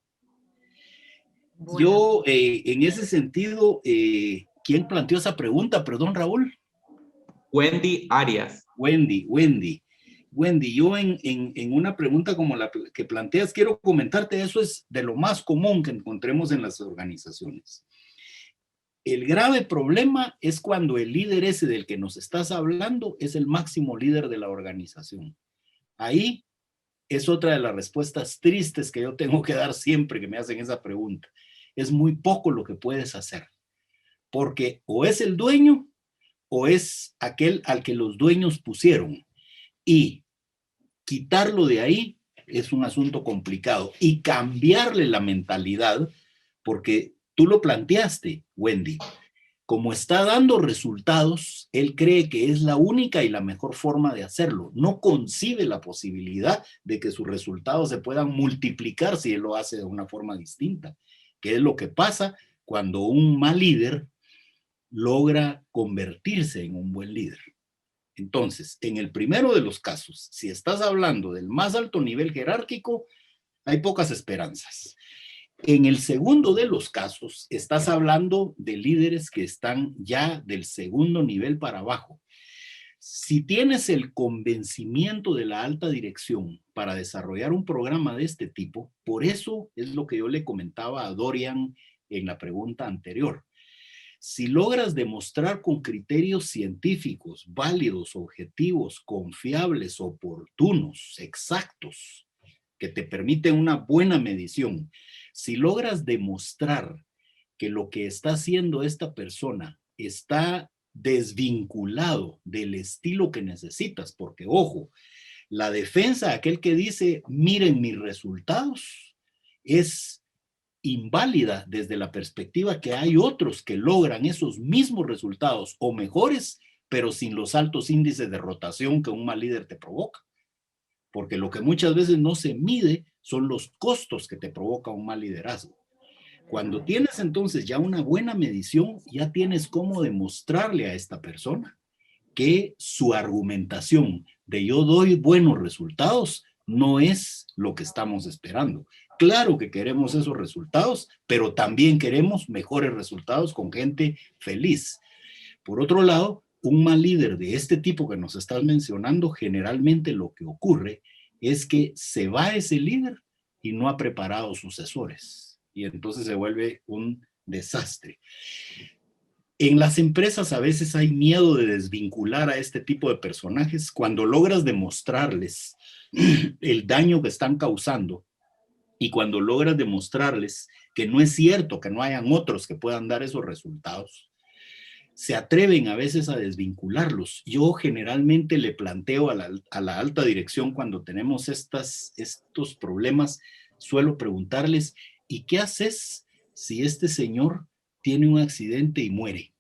Bueno. Yo, en ese sentido, ¿quién planteó esa pregunta? Perdón, Raúl. Wendy Arias. Wendy, yo en una pregunta como la que planteas, quiero comentarte, eso es de lo más común que encontremos en las organizaciones. El grave problema es cuando el líder ese del que nos estás hablando es el máximo líder de la organización. Ahí es otra de las respuestas tristes que yo tengo que dar siempre que me hacen esa pregunta. Es muy poco lo que puedes hacer, porque o es el dueño o es aquel al que los dueños pusieron, y quitarlo de ahí es un asunto complicado, y cambiarle la mentalidad, porque tú lo planteaste, Wendy, como está dando resultados, él cree que es la única y la mejor forma de hacerlo. No concibe la posibilidad de que sus resultados se puedan multiplicar si él lo hace de una forma distinta, que es lo que pasa cuando un mal líder logra convertirse en un buen líder. Entonces, en el primero de los casos, si estás hablando del más alto nivel jerárquico, hay pocas esperanzas. En el segundo de los casos, estás hablando de líderes que están ya del segundo nivel para abajo. Si tienes el convencimiento de la alta dirección para desarrollar un programa de este tipo, por eso es lo que yo le comentaba a Dorian en la pregunta anterior. Si logras demostrar con criterios científicos, válidos, objetivos, confiables, oportunos, exactos, que te permiten una buena medición, si logras demostrar que lo que está haciendo esta persona está desvinculado del estilo que necesitas, porque ojo, la defensa de aquel que dice, miren mis resultados, es inválida desde la perspectiva que hay otros que logran esos mismos resultados o mejores, pero sin los altos índices de rotación que un mal líder te provoca. Porque lo que muchas veces no se mide son los costos que te provoca un mal liderazgo. Cuando tienes entonces ya una buena medición, ya tienes cómo demostrarle a esta persona que su argumentación de yo doy buenos resultados no es lo que estamos esperando. Claro que queremos esos resultados, pero también queremos mejores resultados con gente feliz. Por otro lado, un mal líder de este tipo que nos estás mencionando, generalmente lo que ocurre es que se va ese líder y no ha preparado sucesores. Y entonces se vuelve un desastre. En las empresas a veces hay miedo de desvincular a este tipo de personajes cuando logras demostrarles el daño que están causando y cuando logras demostrarles que no es cierto que no hayan otros que puedan dar esos resultados. Se atreven a veces a desvincularlos. Yo generalmente le planteo a la alta dirección cuando tenemos estos problemas, suelo preguntarles, ¿y qué haces si este señor tiene un accidente y muere?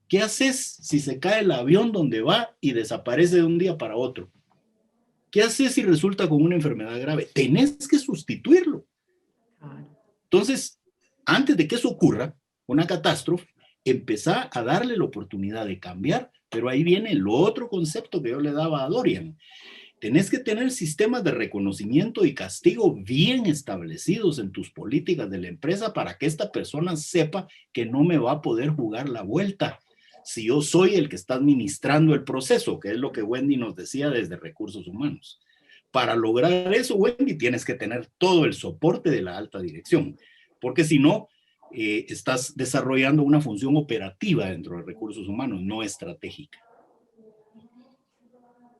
¿Qué haces si se cae el avión donde va y desaparece de un día para otro? ¿Qué haces si resulta con una enfermedad grave? Tenés que sustituirlo. Entonces, antes de que eso ocurra, una catástrofe, empezá a darle la oportunidad de cambiar, pero ahí viene el otro concepto que yo le daba a Dorian. Tenés que tener sistemas de reconocimiento y castigo bien establecidos en tus políticas de la empresa para que esta persona sepa que no me va a poder jugar la vuelta si yo soy el que está administrando el proceso, que es lo que Wendy nos decía desde Recursos Humanos. Para lograr eso, Wendy, tienes que tener todo el soporte de la alta dirección, porque si no, estás desarrollando una función operativa dentro de recursos humanos, no estratégica.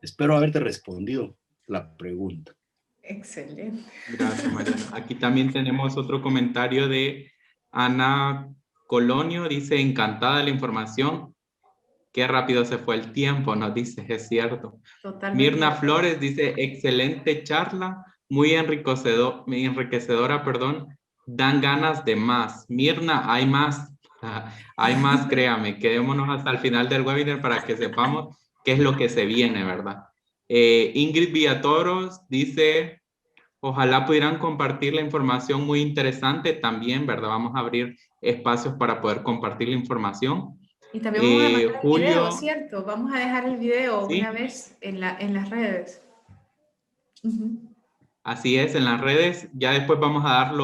Espero haberte respondido la pregunta. Excelente. Gracias, Mariano. Aquí también tenemos otro comentario de Ana Colonio. Dice, encantada la información. Qué rápido se fue el tiempo, nos dice, es cierto. Totalmente. Mirna Flores dice, excelente charla, muy enriquecedora, perdón. Dan ganas de más. Mirna, hay más. Hay más, créame. Quedémonos hasta el final del webinar para que sepamos qué es lo que se viene, ¿verdad? Ingrid Villatoros dice, ojalá pudieran compartir la información muy interesante también, ¿verdad? Vamos a abrir espacios para poder compartir la información. Y también vamos a mandar el Julio, video, ¿cierto? Vamos a dejar el video ¿sí? una vez en las redes. Así es, en las redes. Ya después vamos a dar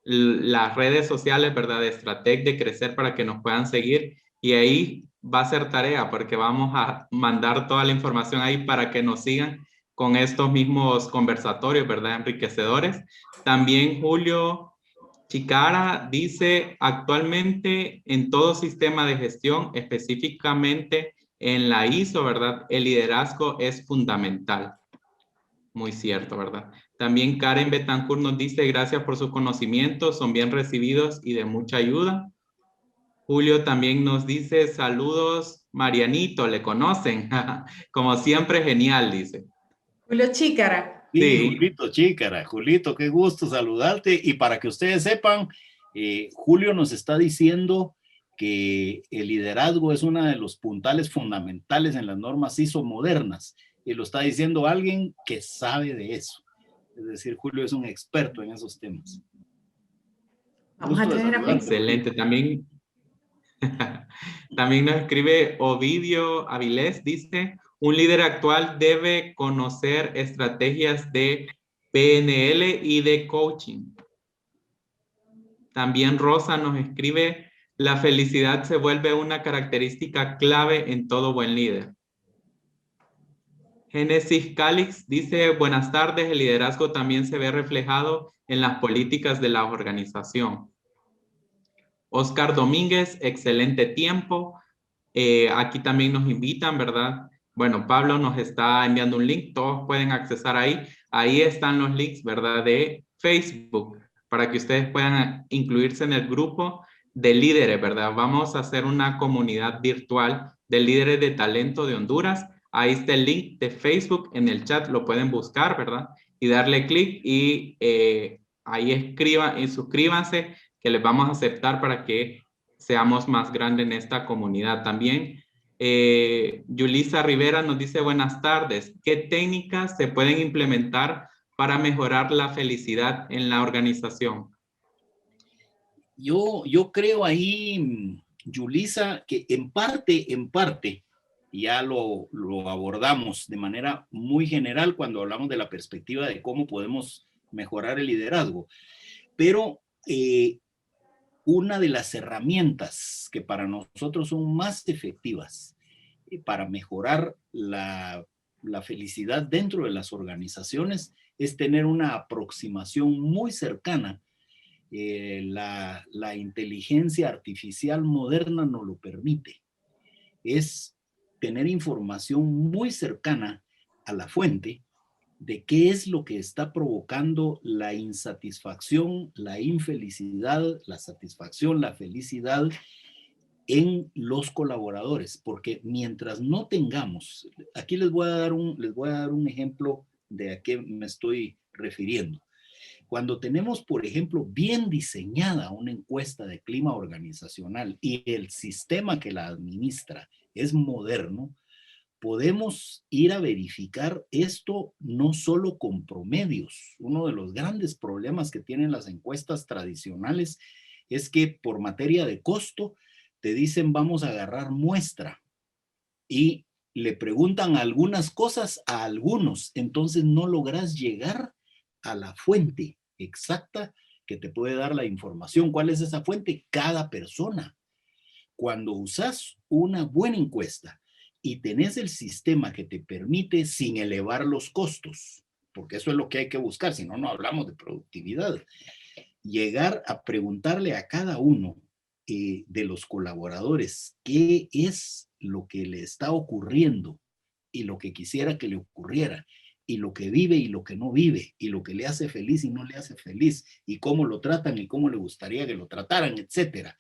las redes sociales, ¿verdad? De Stratec, de Crecer, para que nos puedan seguir. Y ahí va a ser tarea, porque vamos a mandar toda la información ahí para que nos sigan con estos mismos conversatorios, ¿verdad? Enriquecedores. También Julio Chicara dice, actualmente en todo sistema de gestión, específicamente en la ISO, ¿verdad? El liderazgo es fundamental. Muy cierto, ¿verdad? También Karen Betancourt nos dice, gracias por sus conocimientos, son bien recibidos y de mucha ayuda. Julio también nos dice, saludos, Marianito, ¿le conocen? Como siempre, genial, dice. Julio Chícara. Sí, Julito Chícara. Julito, qué gusto saludarte. Y para que ustedes sepan, Julio nos está diciendo que el liderazgo es uno de los puntales fundamentales en las normas ISO modernas. Y lo está diciendo alguien que sabe de eso. Es decir, Julio es un experto en esos temas. Vamos a tener a excelente. También nos escribe Ovidio Avilés, dice, un líder actual debe conocer estrategias de PNL y de coaching. También Rosa nos escribe, la felicidad se vuelve una característica clave en todo buen líder. Génesis Calix dice, buenas tardes, el liderazgo también se ve reflejado en las políticas de la organización. Oscar Domínguez, excelente tiempo. Aquí también nos invitan, ¿verdad? Bueno, Pablo nos está enviando un link, todos pueden accesar ahí. Ahí están los links, ¿verdad? De Facebook, para que ustedes puedan incluirse en el grupo de líderes, ¿verdad? Vamos a hacer una comunidad virtual de líderes de talento de Honduras. Ahí está el link de Facebook en el chat, lo pueden buscar, ¿verdad? Y darle clic y ahí escriban y suscríbanse, que les vamos a aceptar para que seamos más grandes en esta comunidad. También Yulisa Rivera nos dice, buenas tardes, ¿qué técnicas se pueden implementar para mejorar la felicidad en la organización? Yo creo ahí, Yulisa, que en parte, ya lo abordamos de manera muy general cuando hablamos de la perspectiva de cómo podemos mejorar el liderazgo. Pero una de las herramientas que para nosotros son más efectivas para mejorar la felicidad dentro de las organizaciones es tener una aproximación muy cercana. La inteligencia artificial moderna nos lo permite. Es tener información muy cercana a la fuente de qué es lo que está provocando la insatisfacción, la infelicidad, la satisfacción, la felicidad en los colaboradores, porque mientras no tengamos, aquí les voy a dar un ejemplo de a qué me estoy refiriendo. Cuando tenemos, por ejemplo, bien diseñada una encuesta de clima organizacional y el sistema que la administra es moderno, podemos ir a verificar esto no solo con promedios. Uno de los grandes problemas que tienen las encuestas tradicionales es que por materia de costo te dicen vamos a agarrar muestra y le preguntan algunas cosas a algunos, entonces no logras llegar a la fuente exacta que te puede dar la información. ¿Cuál es esa fuente? Cada persona. Cuando usas una buena encuesta y tenés el sistema que te permite sin elevar los costos, porque eso es lo que hay que buscar, si no, no hablamos de productividad. llegar a preguntarle a cada uno de los colaboradores qué es lo que le está ocurriendo y lo que quisiera que le ocurriera, y lo que vive y lo que no vive, y lo que le hace feliz y no le hace feliz, y cómo lo tratan y cómo le gustaría que lo trataran, etcétera.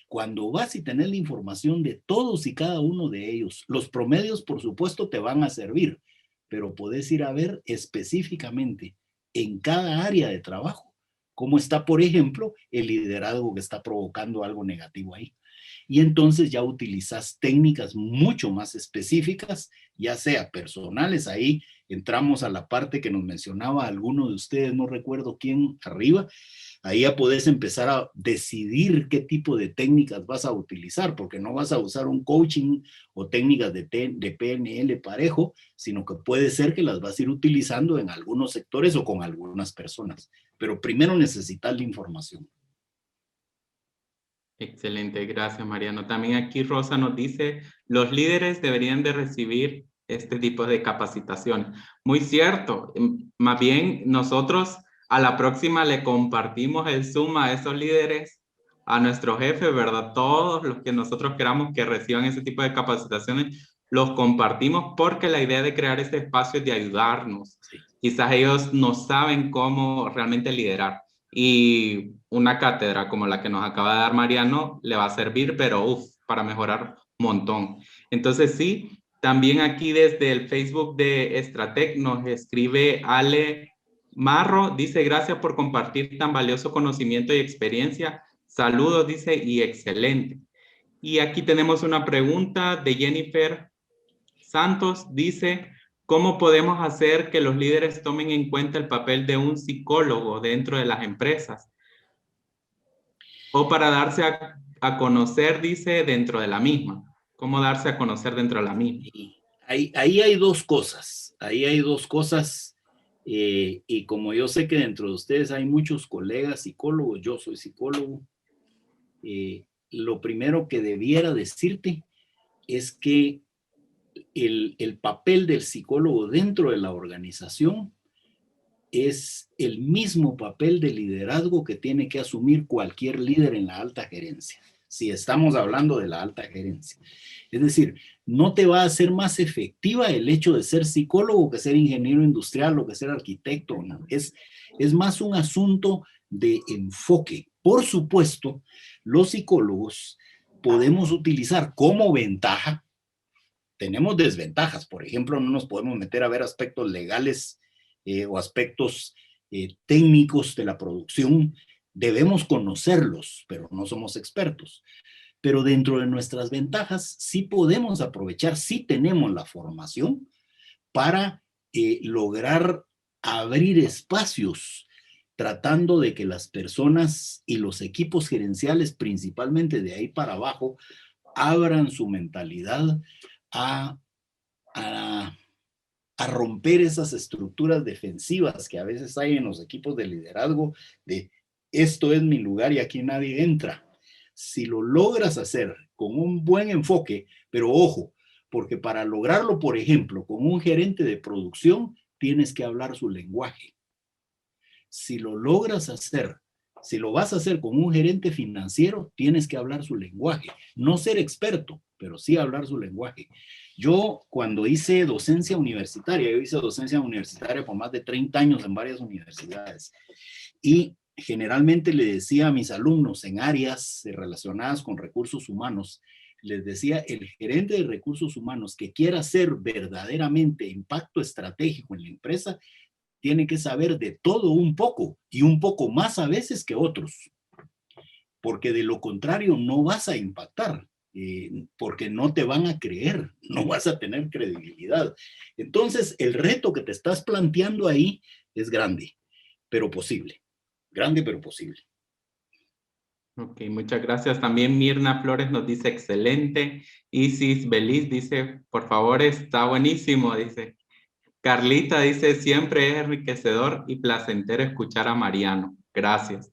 Cuando vas y tenés la información de todos y cada uno de ellos, los promedios, por supuesto, te van a servir, pero podés ir a ver específicamente en cada área de trabajo cómo está, por ejemplo, el liderazgo que está provocando algo negativo ahí. Y entonces ya utilizas técnicas mucho más específicas, ya sea personales. Ahí entramos a la parte que nos mencionaba alguno de ustedes, no recuerdo quién, arriba. Ahí ya podés empezar a decidir qué tipo de técnicas vas a utilizar, porque no vas a usar un coaching o técnicas de PNL parejo, sino que puede ser que las vas a ir utilizando en algunos sectores o con algunas personas. Pero primero necesitas la información. Excelente, gracias Mariano. También aquí Rosa nos dice, los líderes deberían de recibir este tipo de capacitación. Muy cierto, más bien nosotros a la próxima le compartimos el Zoom a esos líderes, a nuestro jefe, ¿verdad? Todos los que nosotros queramos que reciban ese tipo de capacitaciones, los compartimos porque la idea de crear este espacio es de ayudarnos. Sí. Quizás ellos no saben cómo realmente liderar. Y una cátedra como la que nos acaba de dar Mariano le va a servir, pero para mejorar un montón. Entonces sí, también aquí desde el Facebook de Estratec nos escribe Ale Marro, dice gracias por compartir tan valioso conocimiento y experiencia. Saludos, dice, y excelente. Y aquí tenemos una pregunta de Jennifer Santos, dice, ¿cómo podemos hacer que los líderes tomen en cuenta el papel de un psicólogo dentro de las empresas? O para darse a conocer, dice, dentro de la misma. ¿Cómo darse a conocer dentro de la misma? Ahí hay dos cosas. Ahí hay dos cosas. Y como yo sé que dentro de ustedes hay muchos colegas psicólogos, yo soy psicólogo, lo primero que debiera decirte es que el papel del psicólogo dentro de la organización es el mismo papel de liderazgo que tiene que asumir cualquier líder en la alta gerencia, si estamos hablando de la alta gerencia. Es decir, no te va a hacer más efectiva el hecho de ser psicólogo que ser ingeniero industrial o que ser arquitecto. ¿No? Es más un asunto de enfoque. Por supuesto, los psicólogos podemos utilizar como ventaja. Tenemos desventajas, por ejemplo, no nos podemos meter a ver aspectos legales o aspectos técnicos de la producción. Debemos conocerlos, pero no somos expertos. Pero dentro de nuestras ventajas sí podemos aprovechar, sí tenemos la formación para lograr abrir espacios, tratando de que las personas y los equipos gerenciales, principalmente de ahí para abajo, abran su mentalidad a romper esas estructuras defensivas que a veces hay en los equipos de liderazgo de esto es mi lugar y aquí nadie entra. Si lo logras hacer con un buen enfoque, pero ojo, porque para lograrlo, por ejemplo, con un gerente de producción, tienes que hablar su lenguaje. Si lo logras hacer, si lo vas a hacer con un gerente financiero, tienes que hablar su lenguaje. No ser experto, pero sí hablar su lenguaje. Yo cuando hice docencia universitaria, yo hice docencia universitaria por más de 30 años en varias universidades y generalmente le decía a mis alumnos en áreas relacionadas con recursos humanos, les decía, el gerente de recursos humanos que quiera hacer verdaderamente impacto estratégico en la empresa, tiene que saber de todo un poco y un poco más a veces que otros, porque de lo contrario no vas a impactar, porque no te van a creer, no vas a tener credibilidad. Entonces, el reto que te estás planteando ahí es grande, pero posible. Grande, pero posible. Ok, muchas gracias. También Mirna Flores nos dice excelente. Isis Belis dice, por favor, está buenísimo, dice. Carlita dice, siempre es enriquecedor y placentero escuchar a Mariano. Gracias.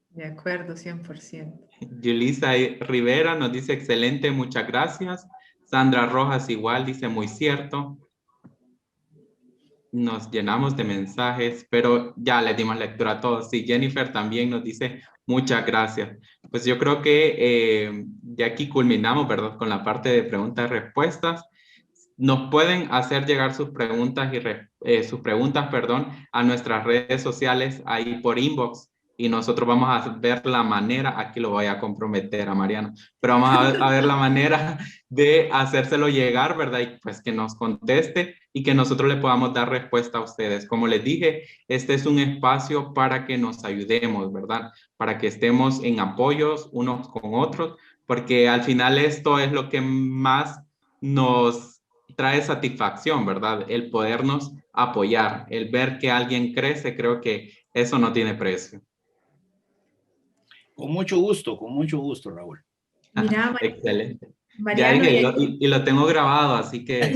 De acuerdo, 100%. Yulisa Rivera nos dice, excelente, muchas gracias. Sandra Rojas igual dice, muy cierto. nos llenamos de mensajes, pero ya le dimos lectura a todos. Sí, Jennifer también nos dice muchas gracias. Pues yo creo que ya aquí culminamos, ¿verdad? Con la parte de preguntas y respuestas. Nos pueden hacer llegar sus preguntas sus preguntas, perdón, a nuestras redes sociales ahí por inbox y nosotros vamos a ver la manera, aquí lo voy a comprometer a Mariano, pero vamos a ver la manera de hacérselo llegar, ¿verdad? Y pues que nos conteste y que nosotros le podamos dar respuesta a ustedes. Como les dije, este es un espacio para que nos ayudemos, ¿verdad? Para que estemos en apoyos unos con otros, porque al final esto es lo que más nos trae satisfacción, ¿verdad? El podernos apoyar, el ver que alguien crece, creo que eso no tiene precio. Con mucho gusto, Raúl. Mira, Excelente. Ya Mariano, dije, y lo tengo grabado, así que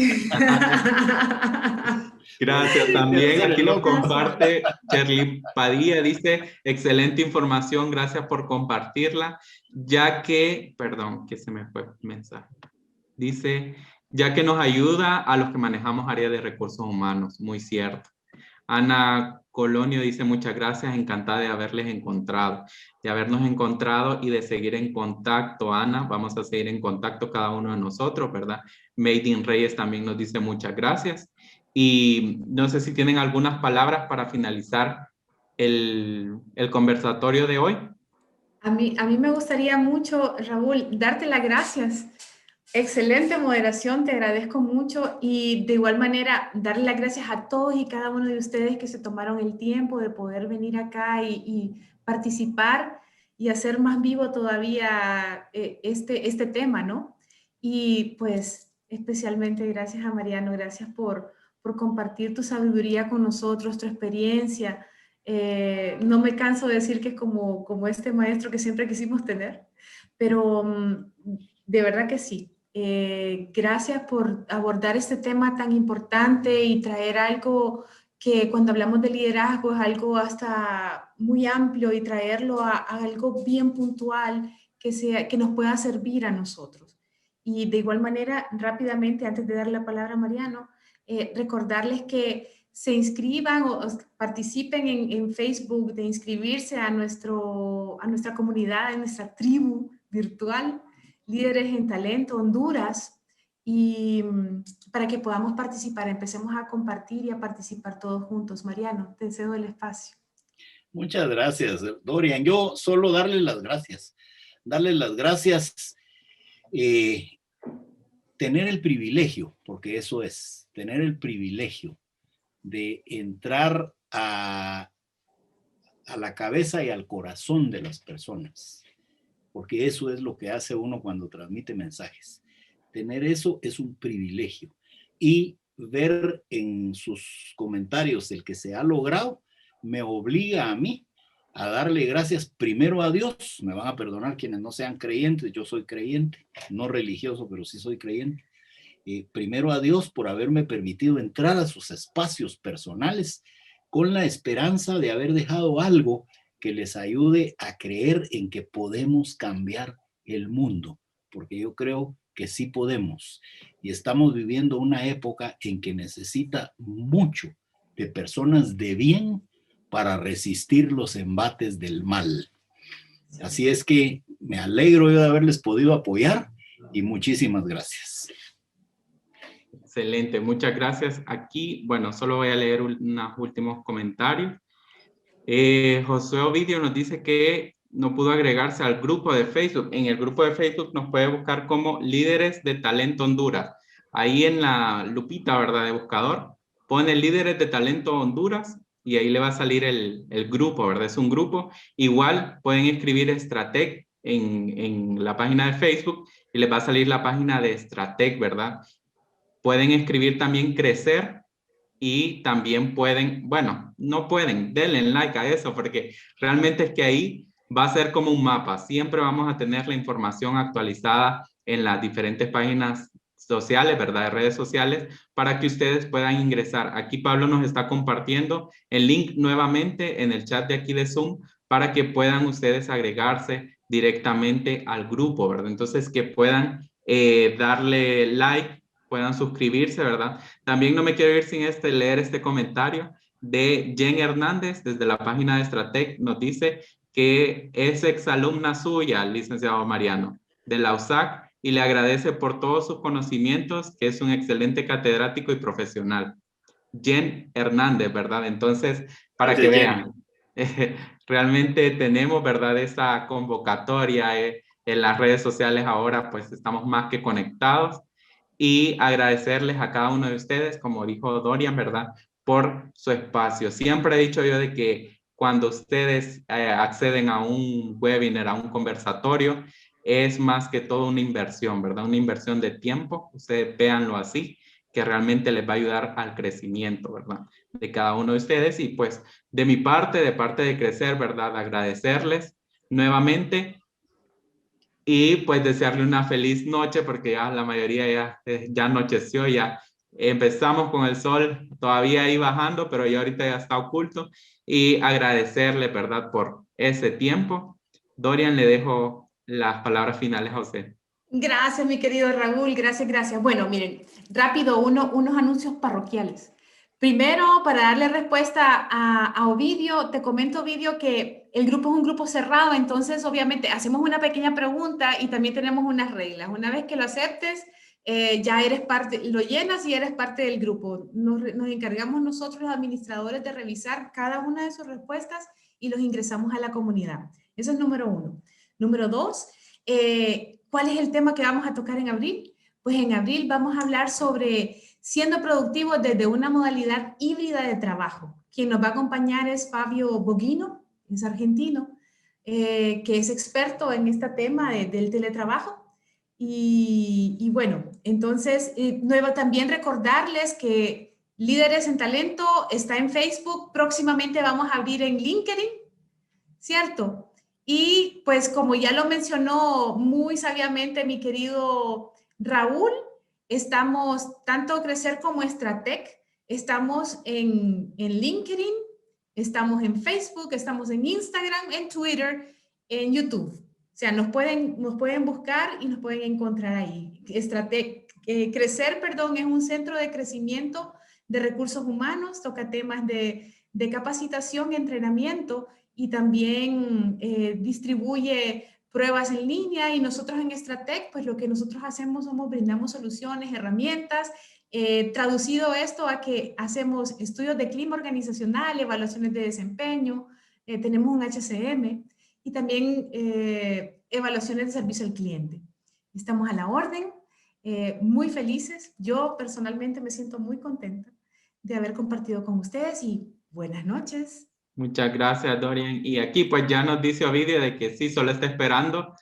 gracias también. Aquí lo comparte Shirley Padilla, dice, excelente información, gracias por compartirla, ya que, perdón, que se me fue el mensaje. Dice, ya que nos ayuda a los que manejamos áreas de recursos humanos, muy cierto. Ana Colonio dice, muchas gracias, encantada de haberles encontrado, de habernos encontrado y de seguir en contacto, Ana. Vamos a seguir en contacto cada uno de nosotros, ¿verdad? Made in Reyes también nos dice muchas gracias. Y no sé si tienen algunas palabras para finalizar el conversatorio de hoy. a mí me gustaría mucho, Raúl, darte las gracias. Excelente moderación, te agradezco mucho y de igual manera darle las gracias a todos y cada uno de ustedes que se tomaron el tiempo de poder venir acá y participar y hacer más vivo todavía este tema, ¿no? Y pues especialmente gracias a Mariano, gracias por compartir tu sabiduría con nosotros, tu experiencia. No me canso de decir que es como este maestro que siempre quisimos tener, pero de verdad que sí. Gracias por abordar este tema tan importante y traer algo que cuando hablamos de liderazgo es algo hasta muy amplio y traerlo a algo bien puntual que nos pueda servir a nosotros. Y de igual manera, rápidamente, antes de dar la palabra a Mariano, recordarles que se inscriban o participen en Facebook, de inscribirse a nuestra comunidad, a nuestra tribu virtual, Líderes en Talento Honduras, y para que podamos participar, empecemos a compartir y a participar todos juntos. Mariano, te cedo el espacio. Muchas gracias, Dorian. Yo solo darles las gracias. Darles las gracias. Tener el privilegio, porque eso es, tener el privilegio de entrar a la cabeza y al corazón de las personas, porque eso es lo que hace uno cuando transmite mensajes. Tener eso es un privilegio. Y ver en sus comentarios el que se ha logrado me obliga a mí a darle gracias primero a Dios. Me van a perdonar quienes no sean creyentes, yo soy creyente, no religioso, pero sí soy creyente. Primero a Dios por haberme permitido entrar a sus espacios personales con la esperanza de haber dejado algo que les ayude a creer en que podemos cambiar el mundo, porque yo creo que sí podemos. Y estamos viviendo una época en que necesita mucho de personas de bien para resistir los embates del mal. Así es que me alegro yo de haberles podido apoyar y muchísimas gracias. Excelente, muchas gracias. Aquí, bueno, solo voy a leer unos últimos comentarios. José Ovidio nos dice que no pudo agregarse al grupo de Facebook. En el grupo de Facebook nos puede buscar como Líderes de Talento Honduras. Ahí en la lupita, ¿verdad? De buscador, pone Líderes de Talento Honduras y ahí le va a salir el grupo, ¿verdad? Es un grupo. Igual pueden escribir Stratec en la página de Facebook y les va a salir la página de Stratec, ¿verdad? Pueden escribir también Crecer y también pueden, bueno, no pueden, denle like a eso porque realmente es que ahí va a ser como un mapa. Siempre vamos a tener la información actualizada en las diferentes páginas sociales, ¿verdad? De redes sociales para que ustedes puedan ingresar. Aquí Pablo nos está compartiendo el link nuevamente en el chat de aquí de Zoom para que puedan ustedes agregarse directamente al grupo, ¿verdad? Entonces que puedan darle like puedan suscribirse, ¿verdad? También no me quiero ir sin leer este comentario de Jen Hernández desde la página de Stratec. Nos dice que es exalumna suya, licenciado Mariano, de la USAC, y le agradece por todos sus conocimientos, que es un excelente catedrático y profesional. Jen Hernández, ¿verdad? Entonces, para que vean, realmente tenemos, ¿verdad? Esa convocatoria en las redes sociales ahora, pues estamos más que conectados, y agradecerles a cada uno de ustedes, como dijo Dorian, ¿verdad? Por su espacio. Siempre he dicho yo de que cuando ustedes acceden a un webinar, a un conversatorio, es más que todo una inversión, ¿verdad? Una inversión de tiempo, ustedes véanlo así, que realmente les va a ayudar al crecimiento, ¿verdad? De cada uno de ustedes. Y pues de mi parte, de parte de Crecer, ¿verdad? Agradecerles nuevamente y pues desearle una feliz noche, porque ya la mayoría ya anocheció, ya empezamos con el sol todavía ahí bajando, pero ya ahorita ya está oculto, y agradecerle, ¿verdad? Por ese tiempo. Dorian, le dejo las palabras finales a usted. Gracias, mi querido Raúl, gracias, gracias. Bueno, miren, rápido, unos anuncios parroquiales. Primero, para darle respuesta a Ovidio, te comento, Ovidio, que el grupo es un grupo cerrado, entonces obviamente hacemos una pequeña pregunta y también tenemos unas reglas. Una vez que lo aceptes, ya eres parte, lo llenas y eres parte del grupo. Nos encargamos nosotros, los administradores, de revisar cada una de sus respuestas y los ingresamos a la comunidad. Eso es número uno. Número dos, ¿cuál es el tema que vamos a tocar en abril? Pues en abril vamos a hablar sobre siendo productivos desde una modalidad híbrida de trabajo. Quien nos va a acompañar es Fabio Boguino, es argentino, que es experto en este tema del teletrabajo. Y bueno, entonces, también recordarles que Líderes en Talento está en Facebook. Próximamente vamos a abrir en LinkedIn, ¿cierto? Y pues como ya lo mencionó muy sabiamente mi querido Raúl, estamos tanto Crecer como Stratec, estamos en LinkedIn, estamos en Facebook, estamos en Instagram, en Twitter, en YouTube. O sea, nos pueden buscar y nos pueden encontrar ahí. Crecer, perdón, es un centro de crecimiento de recursos humanos, toca temas de capacitación y entrenamiento, y también distribuye pruebas en línea. Y nosotros en Stratec, pues lo que nosotros hacemos brindamos soluciones, herramientas, traducido esto a que hacemos estudios de clima organizacional, evaluaciones de desempeño, tenemos un HCM y también evaluaciones de servicio al cliente. Estamos a la orden, muy felices. Yo personalmente me siento muy contenta de haber compartido con ustedes y buenas noches. Muchas gracias, Dorian. Y aquí pues ya nos dice Ovidio de que sí, solo está esperando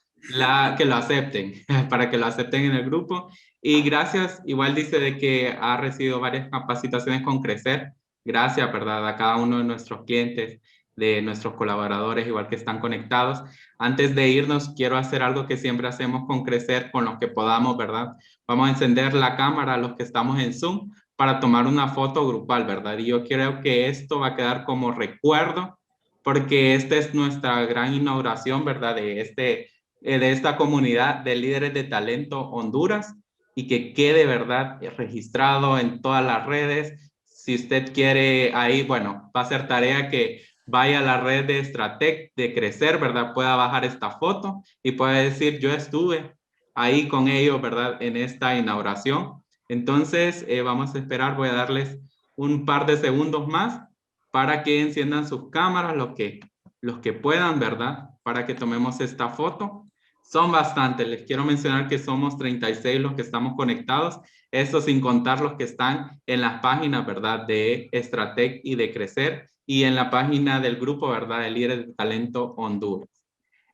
que lo acepten, para que lo acepten en el grupo. Y gracias, igual dice de que ha recibido varias capacitaciones con Crecer. Gracias, ¿verdad? A cada uno de nuestros clientes, de nuestros colaboradores, igual que están conectados. Antes de irnos, quiero hacer algo que siempre hacemos con Crecer, con los que podamos, ¿verdad? Vamos a encender la cámara a los que estamos en Zoom para tomar una foto grupal, ¿verdad? Y yo creo que esto va a quedar como recuerdo, porque esta es nuestra gran inauguración, ¿verdad? De esta comunidad de líderes de talento Honduras, y que quede, ¿verdad? Registrado en todas las redes. Si usted quiere ahí, bueno, va a ser tarea que vaya a la red de Stratec de Crecer, ¿verdad? Pueda bajar esta foto y pueda decir, yo estuve ahí con ellos, ¿verdad? En esta inauguración. Entonces, vamos a esperar, voy a darles un par de segundos más para que enciendan sus cámaras, los que puedan, ¿verdad? Para que tomemos esta foto. Son bastantes, les quiero mencionar que somos 36 los que estamos conectados, eso sin contar los que están en las páginas, ¿verdad? De Stratec y de Crecer, y en la página del grupo, ¿verdad? De Líderes de Talento Honduras.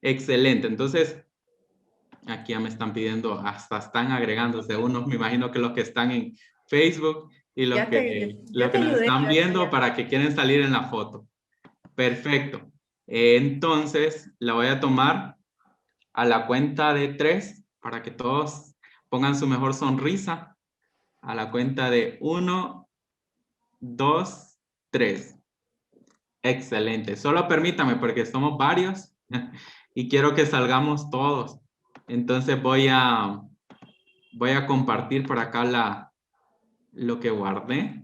Excelente, entonces aquí ya me están pidiendo, hasta están agregándose unos, me imagino que los que están en Facebook y los que nos están viendo para que quieren salir en la foto. Perfecto. Entonces, la voy a tomar a la cuenta de 3 para que todos pongan su mejor sonrisa. A la cuenta de 1, 2, 3. Excelente. Solo permítame porque somos varios y quiero que salgamos todos. Entonces voy a Voy a compartir por acá lo que guardé.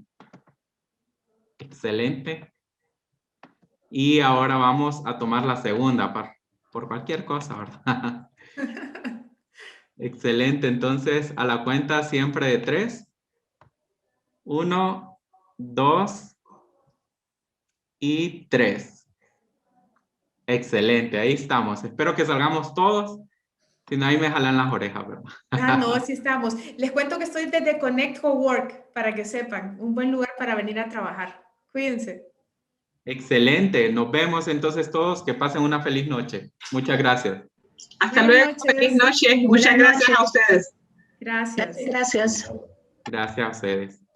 Excelente. Y ahora vamos a tomar la segunda por cualquier cosa, ¿verdad? Excelente. Entonces, a la cuenta siempre de 3. 1, 2 y 3. Excelente. Ahí estamos. Espero que salgamos todos. Si no, ahí me jalan las orejas, ¿verdad? No, así estamos. Les cuento que estoy desde Connect for Work, para que sepan. Un buen lugar para venir a trabajar. Cuídense. Excelente. Nos vemos entonces todos. Que pasen una feliz noche. Muchas gracias. Hasta luego. Feliz noche. Muchas gracias a ustedes. Gracias. Gracias. Gracias a ustedes.